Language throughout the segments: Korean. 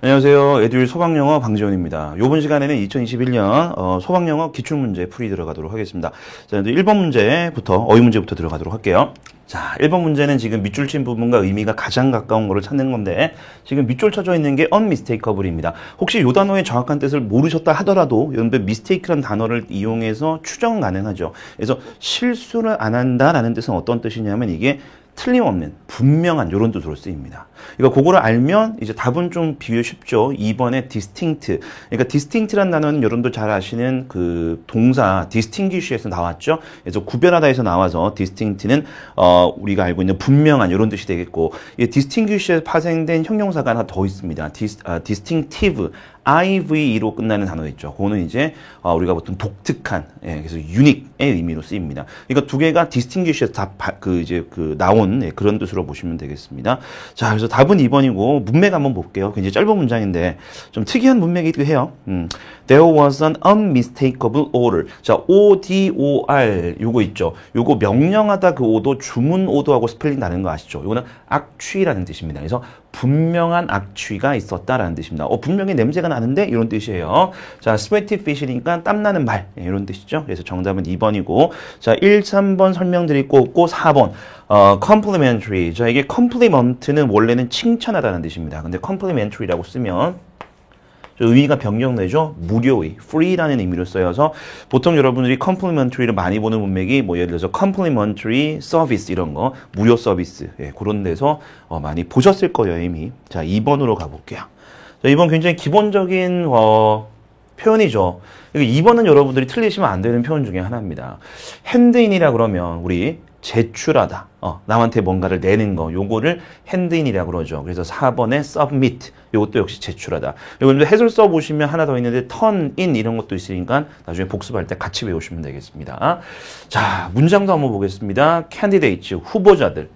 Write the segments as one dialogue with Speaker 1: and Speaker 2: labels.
Speaker 1: 안녕하세요. 에듀윌 소방영어 방지원입니다. 이번 시간에는 2021년 소방영어 기출문제 풀이 들어가도록 하겠습니다. 자, 1번 문제부터 어휘 문제부터 들어가도록 할게요. 자, 1번 문제는 지금 밑줄 친 부분과 의미가 가장 가까운 거를 찾는 건데 지금 밑줄 쳐져 있는 게 unmistakable입니다. 혹시 이 단어의 정확한 뜻을 모르셨다 하더라도 여러분들 mistake라는 단어를 이용해서 추정 가능하죠. 그래서 실수를 안 한다라는 뜻은 어떤 뜻이냐면 이게 틀림없는, 분명한 이런 뜻으로 쓰입니다. 그러니까 그거를 알면 이제 답은 좀 비교 쉽죠. 2번에 distinct. 그러니까 distinct라는 단어는 여러분도 잘 아시는 그 동사 distinguish에서 나왔죠. 그래서 구별하다에서 나와서 distinct는 우리가 알고 있는 분명한 이런 뜻이 되겠고, 이 distinguish에서 파생된 형용사가 하나 더 있습니다. distinctive. IVE로 끝나는 단어 있죠. 그거는 이제 우리가 보통 독특한, 그래서 unique의 의미로 쓰입니다. 그러니까 두 개가 distinguish에서 다 나온 그런 뜻으로 보시면 되겠습니다. 자, 그래서 답은 2번이고 문맥 한번 볼게요. 굉장히 짧은 문장인데 좀 특이한 문맥이기도 해요. There was an unmistakable order. 자, ODOR 요거 있죠. 요거 명령하다 그 오도 주문 오도하고 스펠링 다른 거 아시죠? 요거는 악취라는 뜻입니다. 그래서 분명한 악취가 있었다라는 뜻입니다. 분명히 냄새가 나는데 이런 뜻이에요. 자, sweaty fish니까 땀나는 말 이런 뜻이죠. 그래서 정답은 2번이고 자, 1, 3번 설명드릴 거 없고 4번 complimentary. 자, 이게 compliment는 원래는 칭찬하다는 뜻입니다. 근데 complimentary라고 쓰면 의미가 변경되죠. 무료의, free라는 의미로 쓰여서 보통 여러분들이 complimentary를 많이 보는 문맥이 뭐 예를 들어서 complimentary service 이런 거, 무료 서비스 그런 데서 많이 보셨을 거예요 이미. 자, 2번으로 가볼게요. 자, 2번 굉장히 기본적인 표현이죠. 2번은 여러분들이 틀리시면 안 되는 표현 중에 하나입니다. handin이라 그러면 우리 제출하다. 남한테 뭔가를 내는 거. 요거를 handin이라고 그러죠. 그래서 4번에 submit. 요것도 역시 제출하다. 여러분들 해설 써보시면 하나 더 있는데 turn in 이런 것도 있으니까 나중에 복습할 때 같이 외우시면 되겠습니다. 자, 문장도 한번 보겠습니다. candidates, 후보자들.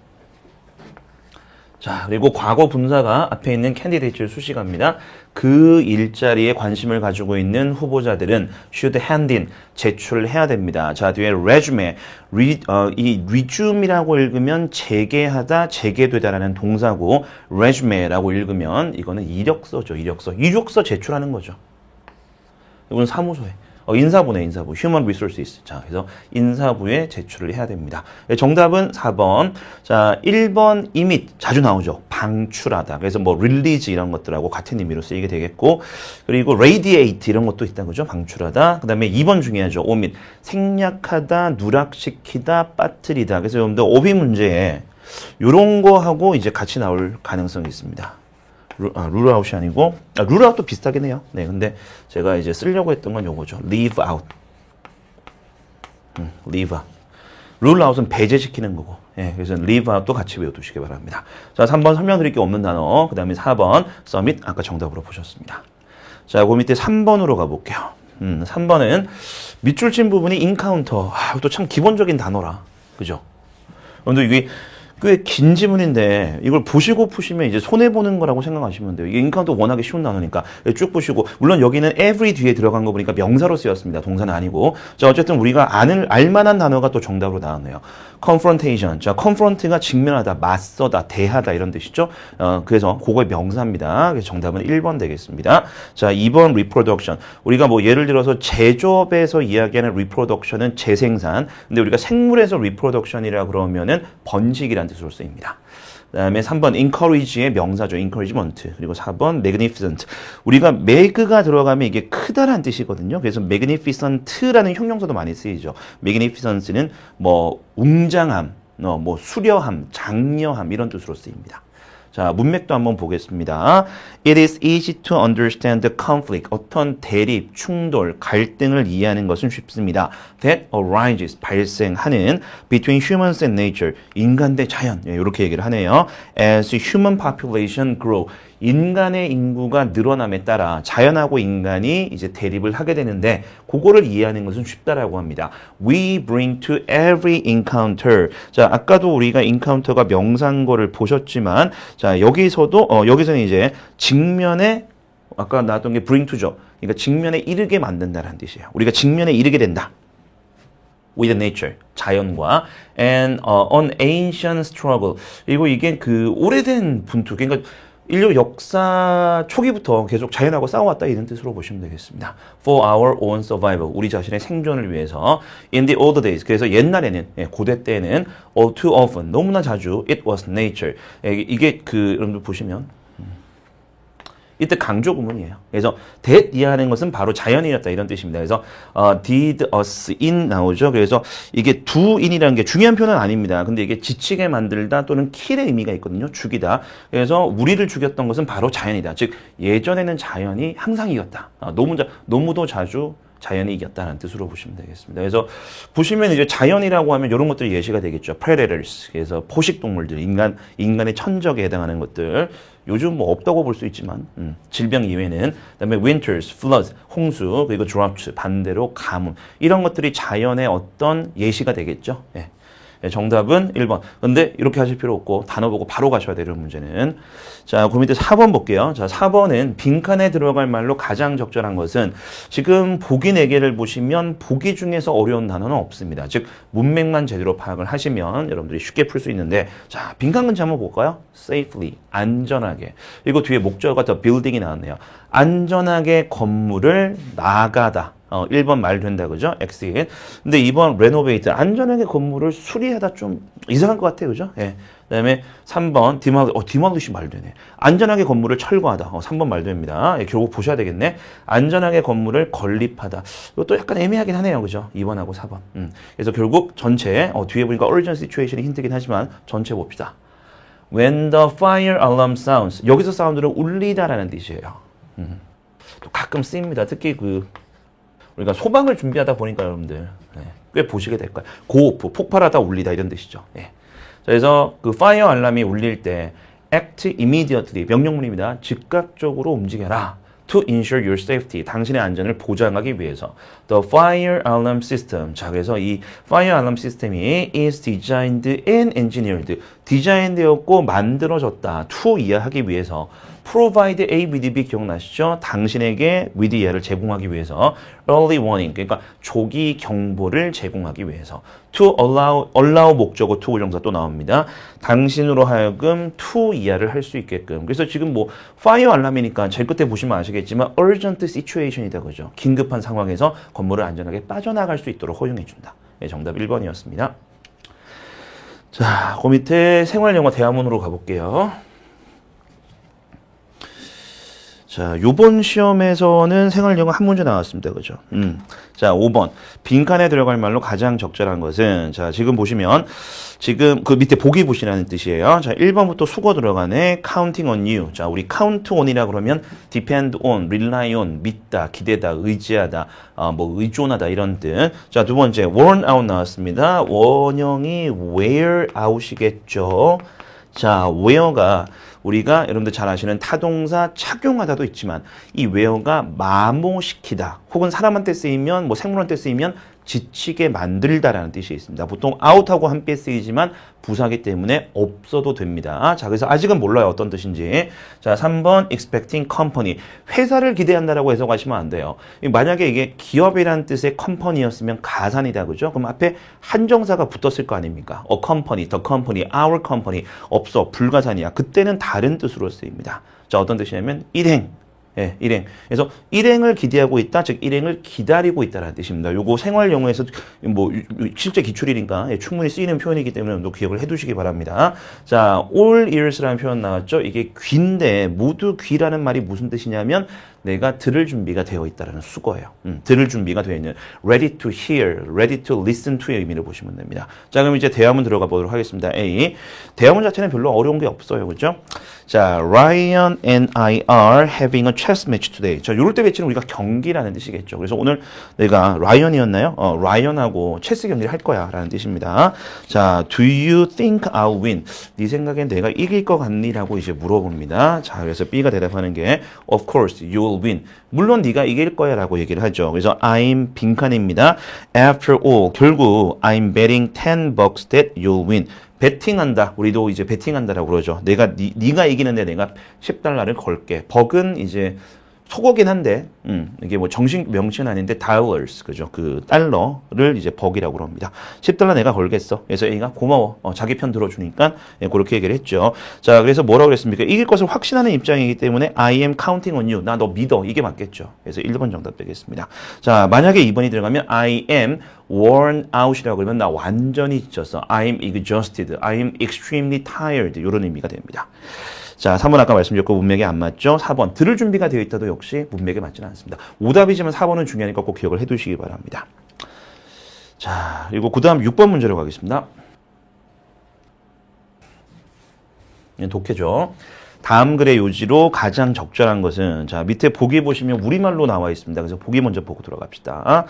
Speaker 1: 자, 그리고 과거 분사가 앞에 있는 candidates를 수식합니다. 그 일자리에 관심을 가지고 있는 후보자들은 should hand in, 제출해야 됩니다. 자, 뒤에 resume, 이 resume이라고 읽으면 재개하다, 재개되다라는 동사고 resume라고 읽으면 이거는 이력서죠, 이력서 제출하는 거죠. 이건 사무소에. 인사부네, 인사부. Human Resources. 자, 그래서 인사부에 제출을 해야 됩니다. 정답은 4번. 자, 1번 emit. 자주 나오죠. 방출하다. 그래서 뭐 release 이런 것들하고 같은 의미로 쓰이게 되겠고, 그리고 radiate 이런 것도 있다는 거죠. 방출하다. 그 다음에 2번 중요하죠. omit. 생략하다, 누락시키다, 빠뜨리다. 그래서 여러분들 어휘 문제에 이런 거 하고 이제 같이 나올 가능성이 있습니다. 룰아웃이 아니고, 룰아웃도 비슷하긴 해요. 네, 근데 제가 이제 쓰려고 했던 건 요거죠. leave out. leave out. 룰아웃은 배제시키는 거고, 그래서 leave out도 같이 외워두시기 바랍니다. 자, 3번 설명드릴 게 없는 단어, 그 다음에 4번 submit, 아까 정답으로 보셨습니다. 자, 그 밑에 3번으로 가볼게요. 3번은 밑줄 친 부분이 encounter. 또 참 기본적인 단어라. 그죠? 근데 이게 꽤 긴 지문인데 이걸 보시고 푸시면 이제 손해보는 거라고 생각하시면 돼요. 이게 인카운터 워낙에 쉬운 단어니까 쭉 보시고, 물론 여기는 every 뒤에 들어간 거 보니까 명사로 쓰였습니다. 동사는 아니고. 자, 어쨌든 우리가 알만한 단어가 또 정답으로 나왔네요. confrontation. 자, confront가 직면하다, 맞서다, 대하다 이런 뜻이죠. 그래서 그거의 명사입니다. 그래서 정답은 1번 되겠습니다. 자, 2번 reproduction. 우리가 뭐 예를 들어서 제조업에서 이야기하는 reproduction은 재생산. 근데 우리가 생물에서 reproduction이라 그러면은 번식이라는 뜻으로 쓰입니다. 그 다음에 3번 encourage의 명사죠. encouragement. 그리고 4번 magnificent. 우리가 mag가 들어가면 이게 크다라는 뜻이거든요. 그래서 magnificent라는 형용사도 많이 쓰이죠. magnificent는 뭐 웅장함, 뭐 수려함, 장려함 이런 뜻으로 쓰입니다. 자, 문맥도 한번 보겠습니다. It is easy to understand the conflict. 어떤 대립, 충돌, 갈등을 이해하는 것은 쉽습니다. That arises, 발생하는 between humans and nature. 인간 대 자연. 이렇게 얘기를 하네요. As human population grow. 인간의 인구가 늘어남에 따라 자연하고 인간이 이제 대립을 하게 되는데 그거를 이해하는 것은 쉽다라고 합니다. We bring to every encounter. 자, 아까도 우리가 encounter가 명사인 거를 보셨지만 자, 여기서는 이제 직면에 아까 나왔던 게 bring to죠. 그러니까 직면에 이르게 만든다라는 뜻이에요. 우리가 직면에 이르게 된다. with nature, 자연과 and an ancient struggle. 그리고 이게 그 오래된 분투. 그러니까 인류 역사 초기부터 계속 자연하고 싸워왔다 이런 뜻으로 보시면 되겠습니다. For our own survival, 우리 자신의 생존을 위해서. In the old days, 그래서 옛날에는, 고대 때에는 all too often, 너무나 자주 it was nature. 이게 여러분들 보시면 이때 강조 구문이에요. 그래서 that 이하는 것은 바로 자연이었다 이런 뜻입니다. 그래서 did us in 나오죠. 그래서 이게 do in이라는 게 중요한 표현은 아닙니다. 근데 이게 지치게 만들다 또는 kill의 의미가 있거든요. 죽이다. 그래서 우리를 죽였던 것은 바로 자연이다. 즉 예전에는 자연이 항상 이겼다. 너무도 자주 자연이 이겼다는 뜻으로 보시면 되겠습니다. 그래서 보시면 이제 자연이라고 하면 이런 것들이 예시가 되겠죠. predators, 그래서 포식동물들, 인간의 천적에 해당하는 것들. 요즘 뭐 없다고 볼 수 있지만 질병 이외에는 그다음에 winters, floods, 홍수, 그리고 droughts, 반대로 가뭄. 이런 것들이 자연의 어떤 예시가 되겠죠. 예. 정답은 1번. 근데 이렇게 하실 필요 없고 단어 보고 바로 가셔야 돼요. 이런 문제는. 자, 그 밑에 4번 볼게요. 자, 4번은 빈칸에 들어갈 말로 가장 적절한 것은 지금 보기 4개를 보시면 보기 중에서 어려운 단어는 없습니다. 즉 문맥만 제대로 파악을 하시면 여러분들이 쉽게 풀 수 있는데 자, 빈칸 근처 한번 볼까요? safely, 안전하게. 그리고 뒤에 목적어가 더 building이 나왔네요. 안전하게 건물을 나가다. 1번 말 된다, 그죠? exit. 근데 2번 renovate. 안전하게 건물을 수리하다 좀 이상한 것 같아요, 그죠? 예. 그 다음에 3번 demolish 말 되네. 안전하게 건물을 철거하다. 3번 말 됩니다. 예, 결국 보셔야 되겠네. 안전하게 건물을 건립하다. 이것도 약간 애매하긴 하네요, 그죠? 2번하고 4번. 그래서 결국 전체, 뒤에 보니까 urgent situation이 힌트긴 하지만 전체 봅시다. When the fire alarm sounds. 여기서 사운드는 울리다라는 뜻이에요. 또 가끔 쓰입니다. 특히 우리가 소방을 준비하다 보니까 여러분들 꽤 보시게 될 거예요. 고오프, 폭발하다 울리다 이런 뜻이죠. 자, 그래서 파이어 알람이 울릴 때 act immediately, 명령문입니다. 즉각적으로 움직여라. To ensure your safety, 당신의 안전을 보장하기 위해서. The fire alarm system. 자, 그래서 이 fire alarm system이 is designed and engineered. 디자인되었고 만들어졌다. to 이해하기 위해서. provide A with B 기억나시죠? 당신에게 with A를 제공하기 위해서. early warning, 그러니까 조기 경보를 제공하기 위해서. to allow 목적어 to 정사 또 나옵니다. 당신으로 하여금 to 이하를 할 수 있게끔. 그래서 지금 fire 알람이니까 제일 끝에 보시면 아시겠지만 urgent situation이다, 그죠? 긴급한 상황에서 건물을 안전하게 빠져나갈 수 있도록 허용해준다. 네, 정답 1번이었습니다. 자, 그 밑에 생활영어 대화문으로 가볼게요. 자, 요번 시험에서는 생활영어 한 문제 나왔습니다. 그죠? 자, 5번. 빈칸에 들어갈 말로 가장 적절한 것은, 자, 지금 보시면, 지금 그 밑에 보기 보시라는 뜻이에요. 자, 1번부터 수거 들어가네. counting on you. 자, 우리 count on이라 그러면 depend on, rely on, 믿다, 기대다, 의지하다, 의존하다 이런 뜻. 자, 두 번째, worn out 나왔습니다. 원형이 wear out이겠죠. 자, wear가 우리가 여러분들 잘 아시는 타동사 착용하다도 있지만 이 wear가 마모시키다 혹은 사람한테 쓰이면 생물한테 쓰이면 지치게 만들다라는 뜻이 있습니다. 보통 out하고 함께 쓰이지만 부사기 때문에 없어도 됩니다. 자, 그래서 아직은 몰라요. 어떤 뜻인지. 자, 3번 expecting company. 회사를 기대한다라고 해석하시면 안 돼요. 만약에 이게 기업이라는 뜻의 company였으면 가산이다. 그죠? 그럼 앞에 한정사가 붙었을 거 아닙니까? a company, the company, our company. 없어. 불가산이야. 그때는 다른 뜻으로 쓰입니다. 자, 어떤 뜻이냐면 일행. 예, 일행. 그래서 일행을 기대하고 있다, 즉 일행을 기다리고 있다라는 뜻입니다. 요거 생활 영어에서 실제 기출이니까 충분히 쓰이는 표현이기 때문에 또 기억을 해두시기 바랍니다. 자, all ears라는 표현 나왔죠. 이게 귀인데 모두 귀라는 말이 무슨 뜻이냐면 내가 들을 준비가 되어 있다라는 수거예요. 들을 준비가 되어 있는 ready to hear, ready to listen to의 의미를 보시면 됩니다. 자, 그럼 이제 대화문 들어가 보도록 하겠습니다. A. 대화문 자체는 별로 어려운 게 없어요. 그죠? 자, Ryan and I are having a chess match today. 자, 요럴 때 배치는 우리가 경기라는 뜻이겠죠. 그래서 오늘 내가 라이언이었나요? 라이언하고 체스 경기를 할 거야 라는 뜻입니다. 자, do you think I'll win? 네 생각엔 내가 이길 것 같니? 라고 이제 물어봅니다. 자, 그래서 B가 대답하는 게 of course you'll win. 물론 네가 이길 거야 라고 얘기를 하죠. 그래서 I'm 빈칸입니다. After all, 결국 I'm betting $10 that you'll win. 베팅한다. 우리도 이제 베팅한다라고 그러죠. 네가 이기는데 내가 $10를 걸게. 벅은 이제 속어긴 한데, 이게 뭐 정식 명칭은 아닌데, dollars, 그죠? 그 달러를 이제 버기라고 합니다. $10 내가 걸겠어. 그래서 A가 고마워. 자기 편 들어주니까, 예, 그렇게 얘기를 했죠. 자, 그래서 뭐라고 그랬습니까? 이길 것을 확신하는 입장이기 때문에 I am counting on you. 나 너 믿어. 이게 맞겠죠. 그래서 1번 정답 되겠습니다. 자, 만약에 2번이 들어가면 I am worn out이라고 그러면 나 완전히 지쳤어. I am exhausted. I am extremely tired. 이런 의미가 됩니다. 자, 3번 아까 말씀드렸고 문맥에 안 맞죠? 4번 들을 준비가 되어 있다도 역시 문맥에 맞지는 않습니다. 오답이지만 4번은 중요하니까 꼭 기억을 해두시기 바랍니다. 자, 그리고 그 다음 6번 문제로 가겠습니다. 독해죠. 다음 글의 요지로 가장 적절한 것은, 자, 밑에 보기 보시면 우리말로 나와 있습니다. 그래서 보기 먼저 보고 들어갑시다.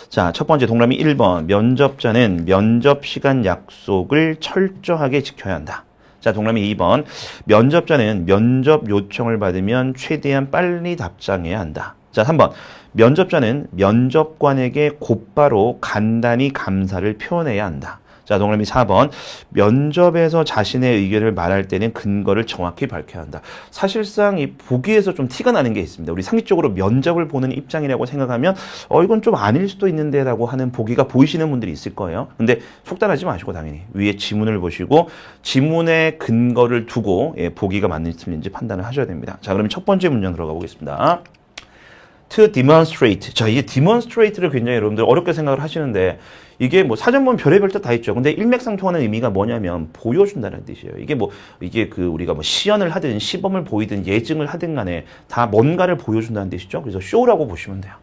Speaker 1: 자, 첫 번째 동그라미 1번. 면접자는 면접 시간 약속을 철저하게 지켜야 한다. 자, 동그라미 2번. 면접자는 면접 요청을 받으면 최대한 빨리 답장해야 한다. 자, 3번. 면접자는 면접관에게 곧바로 간단히 감사를 표현해야 한다. 자, 동그라미 4번. 면접에서 자신의 의견을 말할 때는 근거를 정확히 밝혀야 한다. 사실상 이 보기에서 좀 티가 나는 게 있습니다. 우리 상식적으로 면접을 보는 입장이라고 생각하면 이건 좀 아닐 수도 있는데 라고 하는 보기가 보이시는 분들이 있을 거예요. 근데 속단하지 마시고 당연히 위에 지문을 보시고 지문의 근거를 두고 보기가 맞는지 틀린지 판단을 하셔야 됩니다. 자, 그러면 첫 번째 문장 들어가 보겠습니다. To demonstrate. 자, 이게 demonstrate를 굉장히 여러분들 어렵게 생각을 하시는데 이게 뭐 사전 보면 별의별 뜻 다 있죠. 근데 일맥상통하는 의미가 뭐냐면 보여준다는 뜻이에요. 이게 우리가 뭐 시연을 하든 시범을 보이든 예증을 하든 간에 다 뭔가를 보여준다는 뜻이죠. 그래서 show라고 보시면 돼요.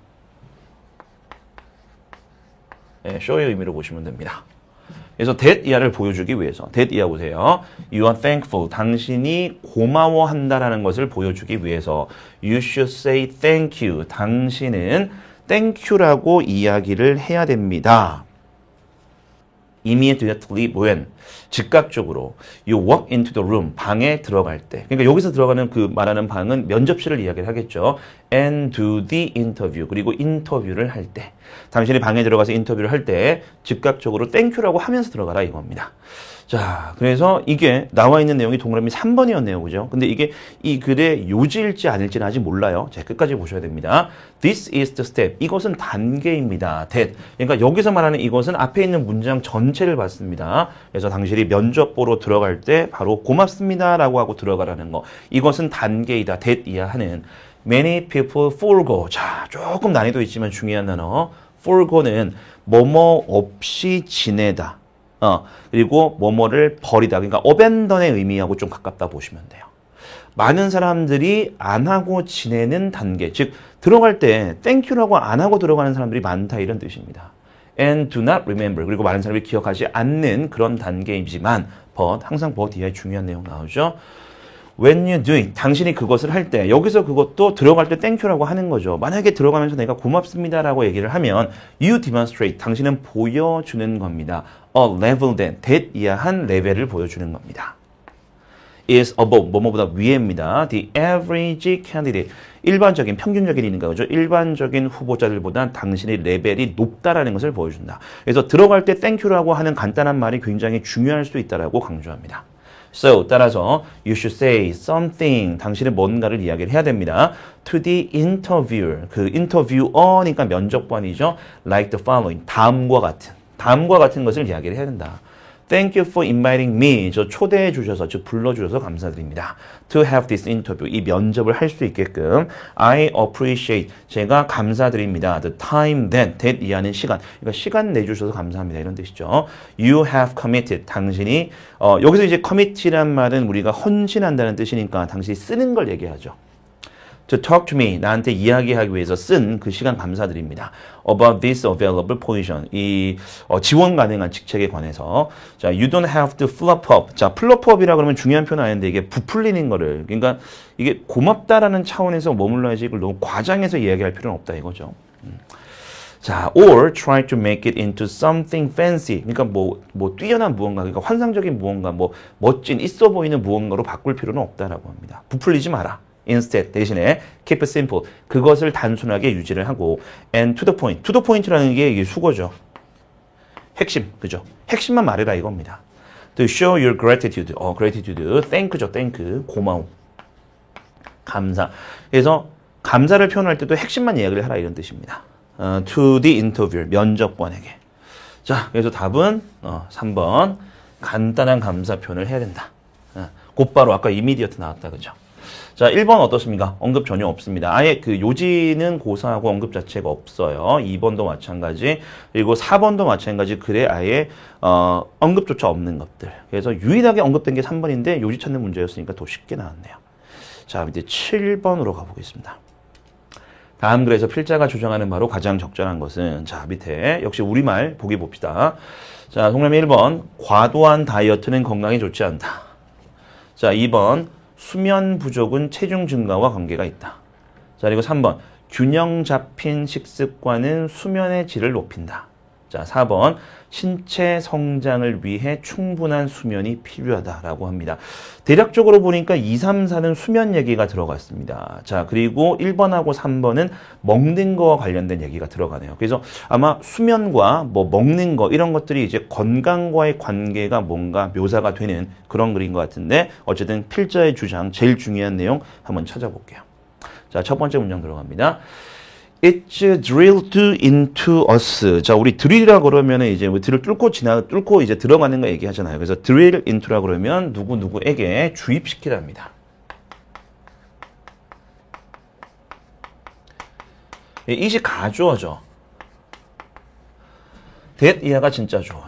Speaker 1: 네, show의 의미로 보시면 됩니다. 그래서 that 이하를 보여주기 위해서 that 이하 보세요. You are thankful. 당신이 고마워한다라는 것을 보여주기 위해서 You should say thank you. 당신은 thank you라고 이야기를 해야 됩니다. Immediately when 즉각적으로 you walk into the room 방에 들어갈 때 그러니까 여기서 들어가는 그 말하는 방은 면접실을 이야기를 하겠죠. And do the interview 그리고 인터뷰를 할 때 당신이 방에 들어가서 인터뷰를 할 때 즉각적으로 thank you라고 하면서 들어가라 이겁니다. 자, 그래서 이게 나와 있는 내용이 동그라미 3번이었네요. 그죠? 근데 이게 이 글의 요지일지 아닐지는 아직 몰라요. 자, 끝까지 보셔야 됩니다. This is the step. 이것은 단계입니다. that. 그러니까 여기서 말하는 이것은 앞에 있는 문장 전체를 봤습니다. 그래서 당신이 면접 보러 들어갈 때 바로 고맙습니다 라고 하고 들어가라는 거. 이것은 단계이다. that 이하 하는 Many people forego. 자, 조금 난이도 있지만 중요한 단어. forgo는 뭐뭐 없이 지내다. 그리고 뭐뭐를 버리다. 그러니까 abandon의 의미하고 좀 가깝다 보시면 돼요. 많은 사람들이 안 하고 지내는 단계. 즉, 들어갈 때 thank you라고 안 하고 들어가는 사람들이 많다 이런 뜻입니다. And do not remember. 그리고 많은 사람들이 기억하지 않는 그런 단계이지만 but, 항상 but 이하에 중요한 내용 나오죠. When you do it, 당신이 그것을 할 때, 여기서 그것도 들어갈 때 thank you라고 하는 거죠. 만약에 들어가면서 내가 고맙습니다라고 얘기를 하면 you demonstrate, 당신은 보여주는 겁니다. A level that 이하한 레벨을 보여주는 겁니다. is above, 뭐뭐보다 위에입니다. The average candidate, 일반적인, 평균적인 인가, 그죠? 일반적인 후보자들보다 당신의 레벨이 높다라는 것을 보여준다. 그래서 들어갈 때 thank you라고 하는 간단한 말이 굉장히 중요할 수 있다라고 강조합니다. So, 따라서 you should say something. 당신은 뭔가를 이야기를 해야 됩니다. To the interviewer. 그 인터뷰어니까 면접관이죠. Like the following. 다음과 같은 것을 이야기를 해야 된다. Thank you for inviting me. 저 초대해 주셔서, 즉 불러주셔서 감사드립니다. To have this interview. 이 면접을 할 수 있게끔. I appreciate. 제가 감사드립니다. The time that 이하는 시간. 그러니까 시간 내주셔서 감사합니다. 이런 뜻이죠. You have committed. 당신이 여기서 이제 commit이란 말은 우리가 헌신한다는 뜻이니까 당신이 쓰는 걸 얘기하죠. To talk to me, 나한테 이야기하기 위해서 쓴 그 시간 감사드립니다. About this available position, 이 지원 가능한 직책에 관해서. 자, you don't have to flop up. 자, flop up이라 그러면 중요한 표현 아닌데 이게 부풀리는 거를, 그러니까 이게 고맙다라는 차원에서 머물러야지 이걸 너무 과장해서 이야기할 필요는 없다 이거죠. 자, or try to make it into something fancy. 그러니까 뭐 뛰어난 무언가, 그러니까 환상적인 무언가, 뭐 멋진 있어 보이는 무언가로 바꿀 필요는 없다라고 합니다. 부풀리지 마라. Instead, 대신에 keep it simple. 그것을 단순하게 유지를 하고 and to the point. to the point라는 게 이게 수거죠. 핵심, 그죠? 핵심만 말해라 이겁니다. To show your gratitude. gratitude. thank죠, thank. 고마움. 감사. 그래서 감사를 표현할 때도 핵심만 이야기를 하라 이런 뜻입니다. To the interviewer, 면접관에게. 자, 그래서 답은 3번. 간단한 감사 표현을 해야 된다. 곧바로 아까 immediate 나왔다, 그죠? 자, 1번 어떻습니까? 언급 전혀 없습니다. 아예 그 요지는 고사하고 언급 자체가 없어요. 2번도 마찬가지. 그리고 4번도 마찬가지. 그래 아예 언급조차 없는 것들. 그래서 유일하게 언급된 게 3번인데 요지 찾는 문제였으니까 더 쉽게 나왔네요. 자, 밑에 7번으로 가보겠습니다. 다음 글에서 필자가 주장하는 바로 가장 적절한 것은 자, 밑에 역시 우리말 보기 봅시다. 자, 동그라미 1번. 과도한 다이어트는 건강에 좋지 않다. 자, 2번. 수면 부족은 체중 증가와 관계가 있다. 자, 그리고 3번. 균형 잡힌 식습관은 수면의 질을 높인다. 자, 4번. 신체 성장을 위해 충분한 수면이 필요하다라고 합니다. 대략적으로 보니까 2, 3, 4는 수면 얘기가 들어갔습니다. 자, 그리고 1번하고 3번은 먹는 거와 관련된 얘기가 들어가네요. 그래서 아마 수면과 뭐 먹는 거 이런 것들이 이제 건강과의 관계가 뭔가 묘사가 되는 그런 글인 것 같은데 어쨌든 필자의 주장 제일 중요한 내용 한번 찾아볼게요. 자, 첫 번째 문장 들어갑니다. It's drilled into us. 자, 우리 drill이라 그러면은 이제 drill을 뚫고 이제 들어가는 거 얘기하잖아요. 그래서 drill into라 그러면 누구에게 주입시키랍니다. it이 가주어죠. that 이하가 진짜 주어요.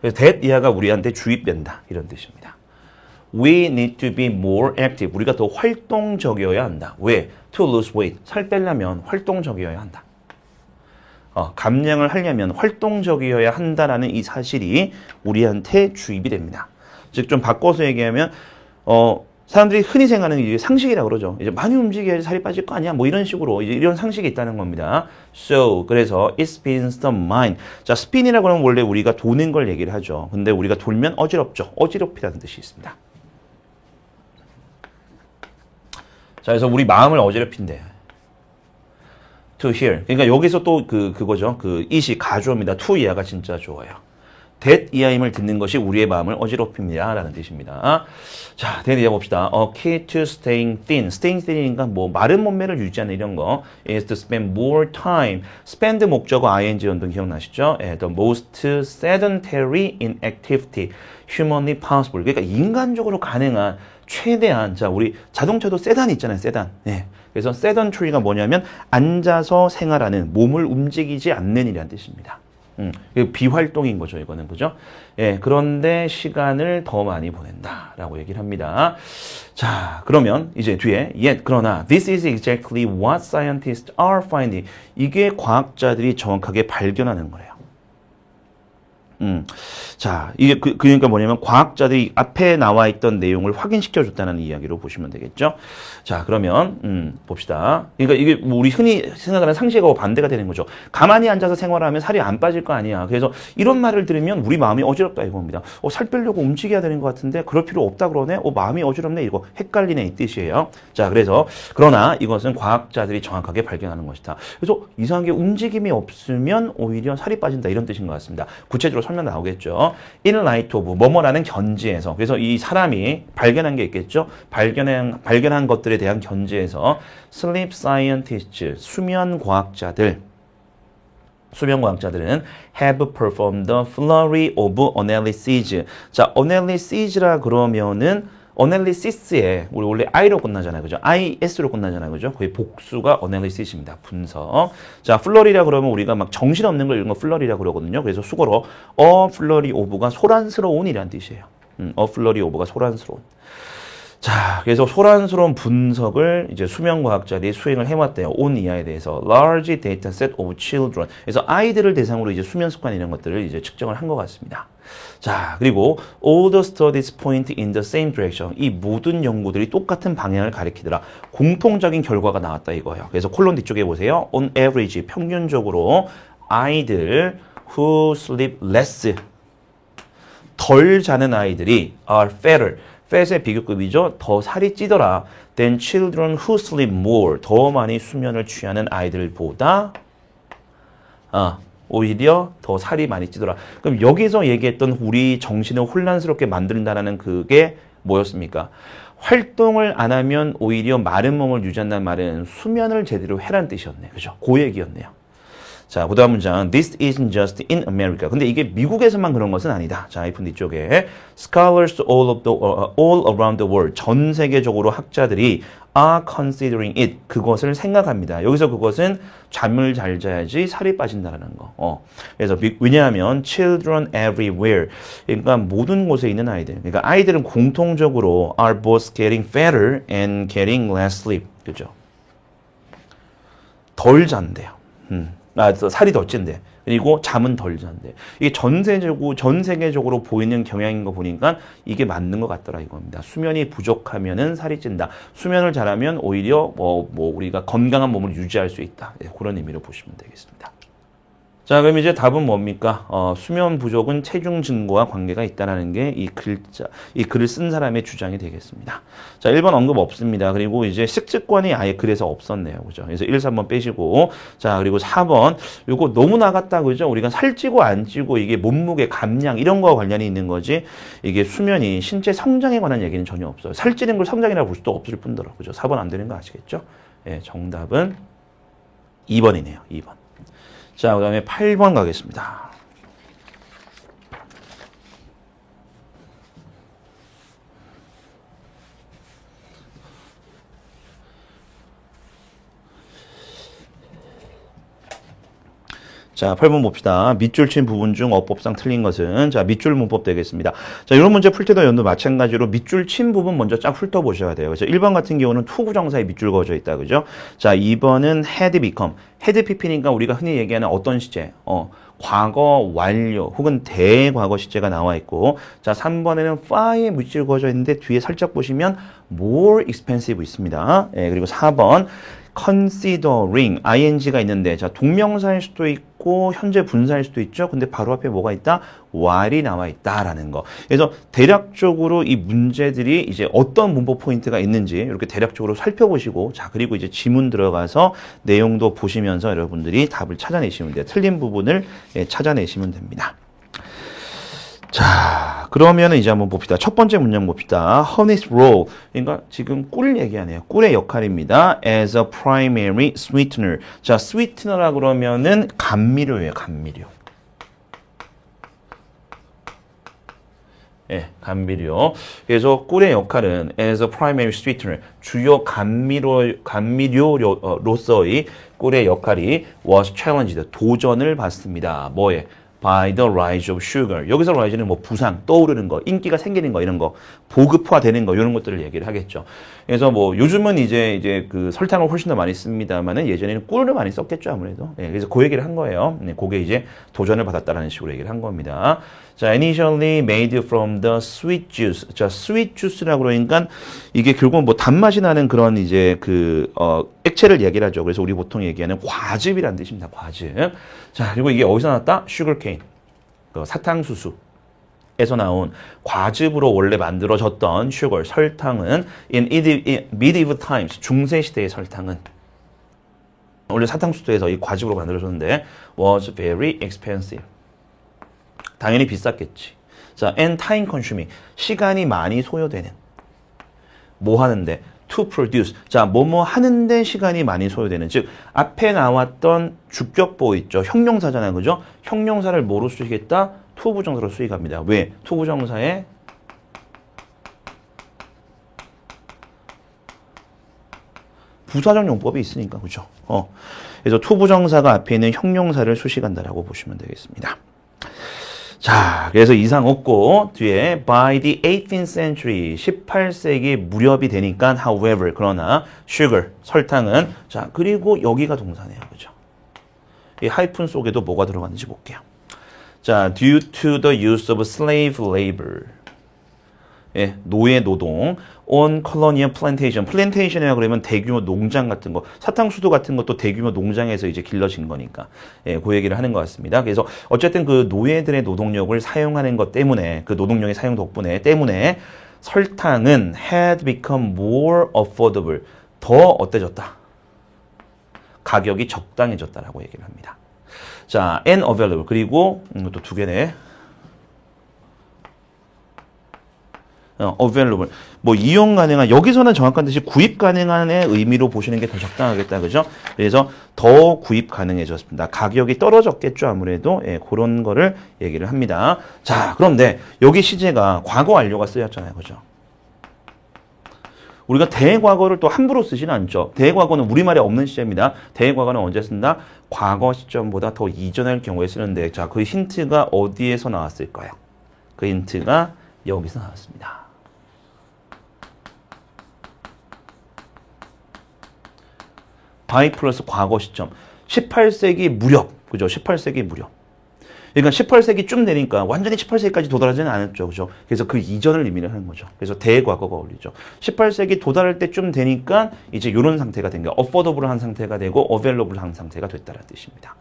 Speaker 1: 그래서 that 이하가 우리한테 주입된다. 이런 뜻입니다. We need to be more active. 우리가 더 활동적이어야 한다. 왜? To lose weight. 살 빼려면 활동적이어야 한다. 감량을 하려면 활동적이어야 한다라는 이 사실이 우리한테 주입이 됩니다. 즉 좀 바꿔서 얘기하면 사람들이 흔히 생각하는 이게 상식이라고 그러죠. 이제 많이 움직여야지 살이 빠질 거 아니야? 뭐 이런 식으로 이제 이런 상식이 있다는 겁니다. So 그래서 it spins the mind. 자, spin이라고 하면 원래 우리가 도는 걸 얘기를 하죠. 근데 우리가 돌면 어지럽죠. 어지럽히라는 뜻이 있습니다. 자, 그래서 우리 마음을 어지럽힌대. To hear. 그러니까 여기서 또 그거죠. it이 가주어입니다. to 이하가 진짜 주어요. that 이하임을 듣는 것이 우리의 마음을 어지럽힙니다. 라는 뜻입니다. 자, that 이하 봅시다. A key to staying thin. staying thin이니까 뭐 마른 몸매를 유지하는 이런 거. is to spend more time. spend 목적어 ing 연동 기억나시죠? The most sedentary inactivity humanly possible. 그러니까 인간적으로 가능한 최대한 자 우리 자동차도 세단 있잖아요. 세단. 네. 그래서 sedentary가 뭐냐면 앉아서 생활하는 몸을 움직이지 않는 이라는 뜻입니다. 비활동인 거죠. 이거는 그죠? 예, 그런데 시간을 더 많이 보낸다라고 얘기를 합니다. 자, 그러면 이제 뒤에 yet 그러나 this is exactly what scientists are finding. 이게 과학자들이 정확하게 발견하는 거래요. 자, 이게 그러니까 뭐냐면 과학자들이 앞에 나와 있던 내용을 확인시켜 줬다는 이야기로 보시면 되겠죠. 자, 그러면 봅시다. 그러니까 이게 뭐 우리 흔히 생각하는 상식하고 반대가 되는 거죠. 가만히 앉아서 생활하면 살이 안 빠질 거 아니야. 그래서 이런 말을 들으면 우리 마음이 어지럽다 이겁니다. 살 빼려고 움직여야 되는 것 같은데 그럴 필요 없다 그러네. 마음이 어지럽네. 이거 헷갈리네 이 뜻이에요. 자, 그래서 그러나 이것은 과학자들이 정확하게 발견하는 것이다. 그래서 이상하게 움직임이 없으면 오히려 살이 빠진다 이런 뜻인 것 같습니다. 구체적으로 설명 나오겠죠. In light of 뭐뭐라는 견지에서 그래서 이 사람이 발견한 게 있겠죠. 발견한 것들에 대한 견지에서 sleep scientists 수면 과학자들은 have performed a flurry of analyses. 자, analyses라 그러면은 analysis에 우리 원래 i로 끝나잖아요. 그죠? is로 끝나잖아요. 그죠? 거의 복수가 analysis입니다. 분석. 자, flurry라 그러면 우리가 막 정신없는 걸 읽는 거 flurry라 그러거든요. 그래서 수고로 a flurry of가 소란스러운이라는 뜻이에요. a flurry of가 소란스러운. 자, 그래서 소란스러운 분석을 이제 수면과학자들이 수행을 해왔대요. 온 이하에 대해서. large data set of children. 그래서 아이들을 대상으로 이제 수면 습관 이런 것들을 이제 측정을 한 것 같습니다. 자, 그리고 all the studies point in the same direction. 이 모든 연구들이 똑같은 방향을 가리키더라. 공통적인 결과가 나왔다 이거예요. 그래서 콜론 뒤쪽에 보세요. on average, 평균적으로 아이들 who sleep less, 덜 자는 아이들이 are fatter. fat의 비교급이죠. 더 살이 찌더라. than children who sleep more. 더 많이 수면을 취하는 아이들보다 오히려 더 살이 많이 찌더라. 그럼 여기서 얘기했던 우리 정신을 혼란스럽게 만든다는 그게 뭐였습니까? 활동을 안 하면 오히려 마른 몸을 유지한다는 말은 수면을 제대로 해라는 뜻이었네요. 그죠? 그 얘기였네요. 자, 그 다음 문장. This isn't just in America. 근데 이게 미국에서만 그런 것은 아니다. 자, 하이픈 뒤쪽에 Scholars all around the world. 전 세계적으로 학자들이 are considering it. 그것을 생각합니다. 여기서 그것은 잠을 잘 자야지 살이 빠진다는 거. 그래서 왜냐하면 children everywhere. 그러니까 모든 곳에 있는 아이들. 그러니까 아이들은 공통적으로 are both getting fatter and getting less sleep. 그죠? 덜 잔대요. 살이 더 찐대. 그리고 잠은 덜 잔대. 이게 전 세계적으로 보이는 경향인 거 보니까 이게 맞는 것 같더라 이겁니다. 수면이 부족하면은 살이 찐다. 수면을 잘하면 오히려 우리가 건강한 몸을 유지할 수 있다. 그런 의미로 보시면 되겠습니다. 자, 그럼 이제 답은 뭡니까? 수면 부족은 체중 증가와 관계가 있다는 게 이 글을 쓴 사람의 주장이 되겠습니다. 자, 1번 언급 없습니다. 그리고 이제 식습관이 아예 글에서 없었네요. 그죠? 그래서 1, 3번 빼시고. 자, 그리고 4번. 요거 너무 나갔다. 그죠? 우리가 살찌고 안 찌고 이게 몸무게, 감량 이런 거와 관련이 있는 거지. 이게 수면이 신체 성장에 관한 얘기는 전혀 없어요. 살찌는 걸 성장이라고 볼 수도 없을 뿐더러. 그죠? 4번 안 되는 거 아시겠죠? 예, 정답은 2번이네요. 2번. 자, 그 다음에 8번 가겠습니다. 자, 8번 봅시다. 밑줄 친 부분 중 어법상 틀린 것은 자, 밑줄 문법 되겠습니다. 자, 이런 문제 풀 때도 연도 마찬가지로 밑줄 친 부분 먼저 쫙 훑어보셔야 돼요. 그래서 1번 같은 경우는 투부정사에 밑줄 그어져 있다. 그죠? 자, 2번은 had become. had pp니까 우리가 흔히 얘기하는 어떤 시제? 과거 완료 혹은 대과거 시제가 나와 있고, 자, 3번에는 far에 밑줄 그어져 있는데 뒤에 살짝 보시면 more expensive 있습니다. 예, 그리고 4번 considering ing가 있는데, 자, 동명사일 수도 있고 현재 분사일 수도 있죠. 근데 바로 앞에 뭐가 있다? while이 나와 있다라는 거. 그래서 대략적으로 이 문제들이 이제 어떤 문법 포인트가 있는지 이렇게 대략적으로 살펴보시고, 자, 그리고 이제 지문 들어가서 내용도 보시면서 여러분들이 답을 찾아내시면 돼요. 틀린 부분을 찾아내시면 됩니다. 자, 그러면은 이제 한번 봅시다. 첫 번째 문장 봅시다. Honey's role. 그러니까 지금 꿀 얘기하네요. 꿀의 역할입니다. As a primary sweetener. 자, sweetener라 그러면은 감미료예요. 감미료. 예, 감미료. 그래서 꿀의 역할은 as a primary sweetener. 주요 감미료로서의 꿀의 역할이 was challenged. 도전을 받습니다. 뭐에? By the rise of sugar. 여기서 rise는 뭐 부상, 떠오르는 거, 인기가 생기는 거, 이런 거, 보급화되는 거, 이런 것들을 얘기를 하겠죠. 그래서 뭐 요즘은 이제 그 설탕을 훨씬 더 많이 씁니다만은 예전에는 꿀을 많이 썼겠죠, 아무래도. 예, 그래서 그 얘기를 한 거예요. 그게 이제 도전을 받았다라는 식으로 얘기를 한 겁니다. 자, initially made from the sweet juice. 자, sweet juice라고 그러니까 이게 결국은 뭐 단맛이 나는 그런 이제 액체를 얘기를 하죠. 그래서 우리 보통 얘기하는 과즙이라는 뜻입니다. 과즙. 자, 그리고 이게 어디서 나왔다? sugarcane. 사탕수수에서 나온 과즙으로 원래 만들어졌던 sugar, 설탕은 in medieval times, 중세시대의 설탕은 원래 사탕수수에서 이 과즙으로 만들어졌는데 was very expensive. 당연히 비쌌겠지. 자, and time consuming. 시간이 많이 소요되는. 뭐 하는데? to produce. 자, 뭐뭐 하는데 시간이 많이 소요되는. 즉, 앞에 나왔던 주격보호 있죠. 형용사잖아요. 그죠? 형용사를 뭐로 쓰시겠다? 투부정사로 쓰이갑니다. 왜? 투부정사에 부사적 용법이 있으니까. 그죠? 그래서 투부정사가 앞에 있는 형용사를 수식한다라고 보시면 되겠습니다. 자, 그래서 이상 없고 뒤에 by the 18th century 18세기 무렵이 되니까 however 그러나 sugar 설탕은 자, 그리고 여기가 동사네요. 그죠? 이 하이픈 속에도 뭐가 들어갔는지 볼게요. 자, due to the use of slave labor. 예, 노예 노동 on colonial plantation. plantation이라 그러면 대규모 농장 같은 거, 사탕수도 같은 것도 대규모 농장에서 이제 길러진 거니까. 예, 그 얘기를 하는 것 같습니다. 그래서 어쨌든 그 노예들의 노동력을 사용하는 것 때문에, 그 노동력의 사용 때문에 설탕은 had become more affordable. 더 어때졌다? 가격이 적당해졌다라고 얘기를 합니다. 자, and available. 그리고 또 두 개네. available. 뭐 이용 가능한, 여기서는 정확한 뜻이 구입 가능한의 의미로 보시는 게 더 적당하겠다. 그죠? 그래서 더 구입 가능해졌습니다. 가격이 떨어졌겠죠. 아무래도. 예, 그런 거를 얘기를 합니다. 자, 그런데 여기 시제가 과거 완료가 쓰였잖아요. 그죠? 우리가 대과거를 또 함부로 쓰지는 않죠. 대과거는 우리말에 없는 시제입니다. 대과거는 언제 쓴다? 과거 시점보다 더 이전의 경우에 쓰는데, 자, 그 힌트가 어디에서 나왔을까요? 그 힌트가 여기서 나왔습니다. by 플러스 과거 시점. 18세기 무렵. 그죠? 18세기 무렵. 그러니까 18세기쯤 되니까 완전히 18세기까지 도달하지는 않았죠. 그죠? 그래서 그 이전을 의미를 하는 거죠. 그래서 대과거가 어울리죠. 18세기 도달할 때쯤 되니까 이제 이런 상태가 된 거예요. affordable한 상태가 되고 available한 상태가 됐다는 뜻입니다.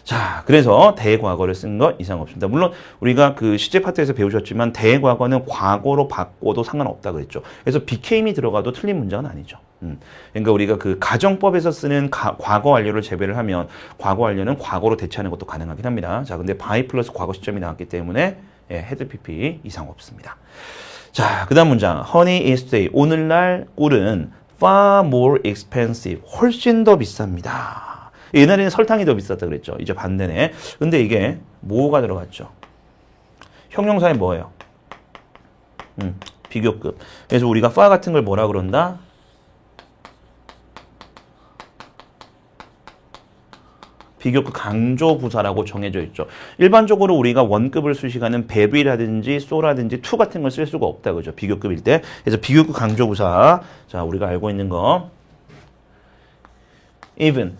Speaker 1: 자, 그래서 대과거를 쓴 거 이상 없습니다. 물론 우리가 그 시제 파트에서 배우셨지만 대과거는 과거로 바꿔도 상관없다 그랬죠. 그래서 became이 들어가도 틀린 문장은 아니죠. 그러니까 우리가 그 가정법에서 쓰는 과거 완료를 제외를 하면 과거 완료는 과거로 대체하는 것도 가능하긴 합니다. 자, 근데 by 플러스 과거 시점이 나왔기 때문에 예, 헤드 PP 이상 없습니다. 자, 그 다음 문장. Honey is today. 오늘날 꿀은 far more expensive. 훨씬 더 비쌉니다. 옛날에는 설탕이 더 비쌌다 그랬죠. 이제 반대네. 근데 이게 뭐가 들어갔죠? 형용사에 뭐예요? 비교급. 그래서 우리가 far 같은 걸 뭐라 그런다? 비교급 강조부사라고 정해져 있죠. 일반적으로 우리가 원급을 쓸 시간은 very라든지 so라든지 to 같은 걸 쓸 수가 없다 그죠. 비교급일 때. 그래서 비교급 강조부사. 자, 우리가 알고 있는 거. even,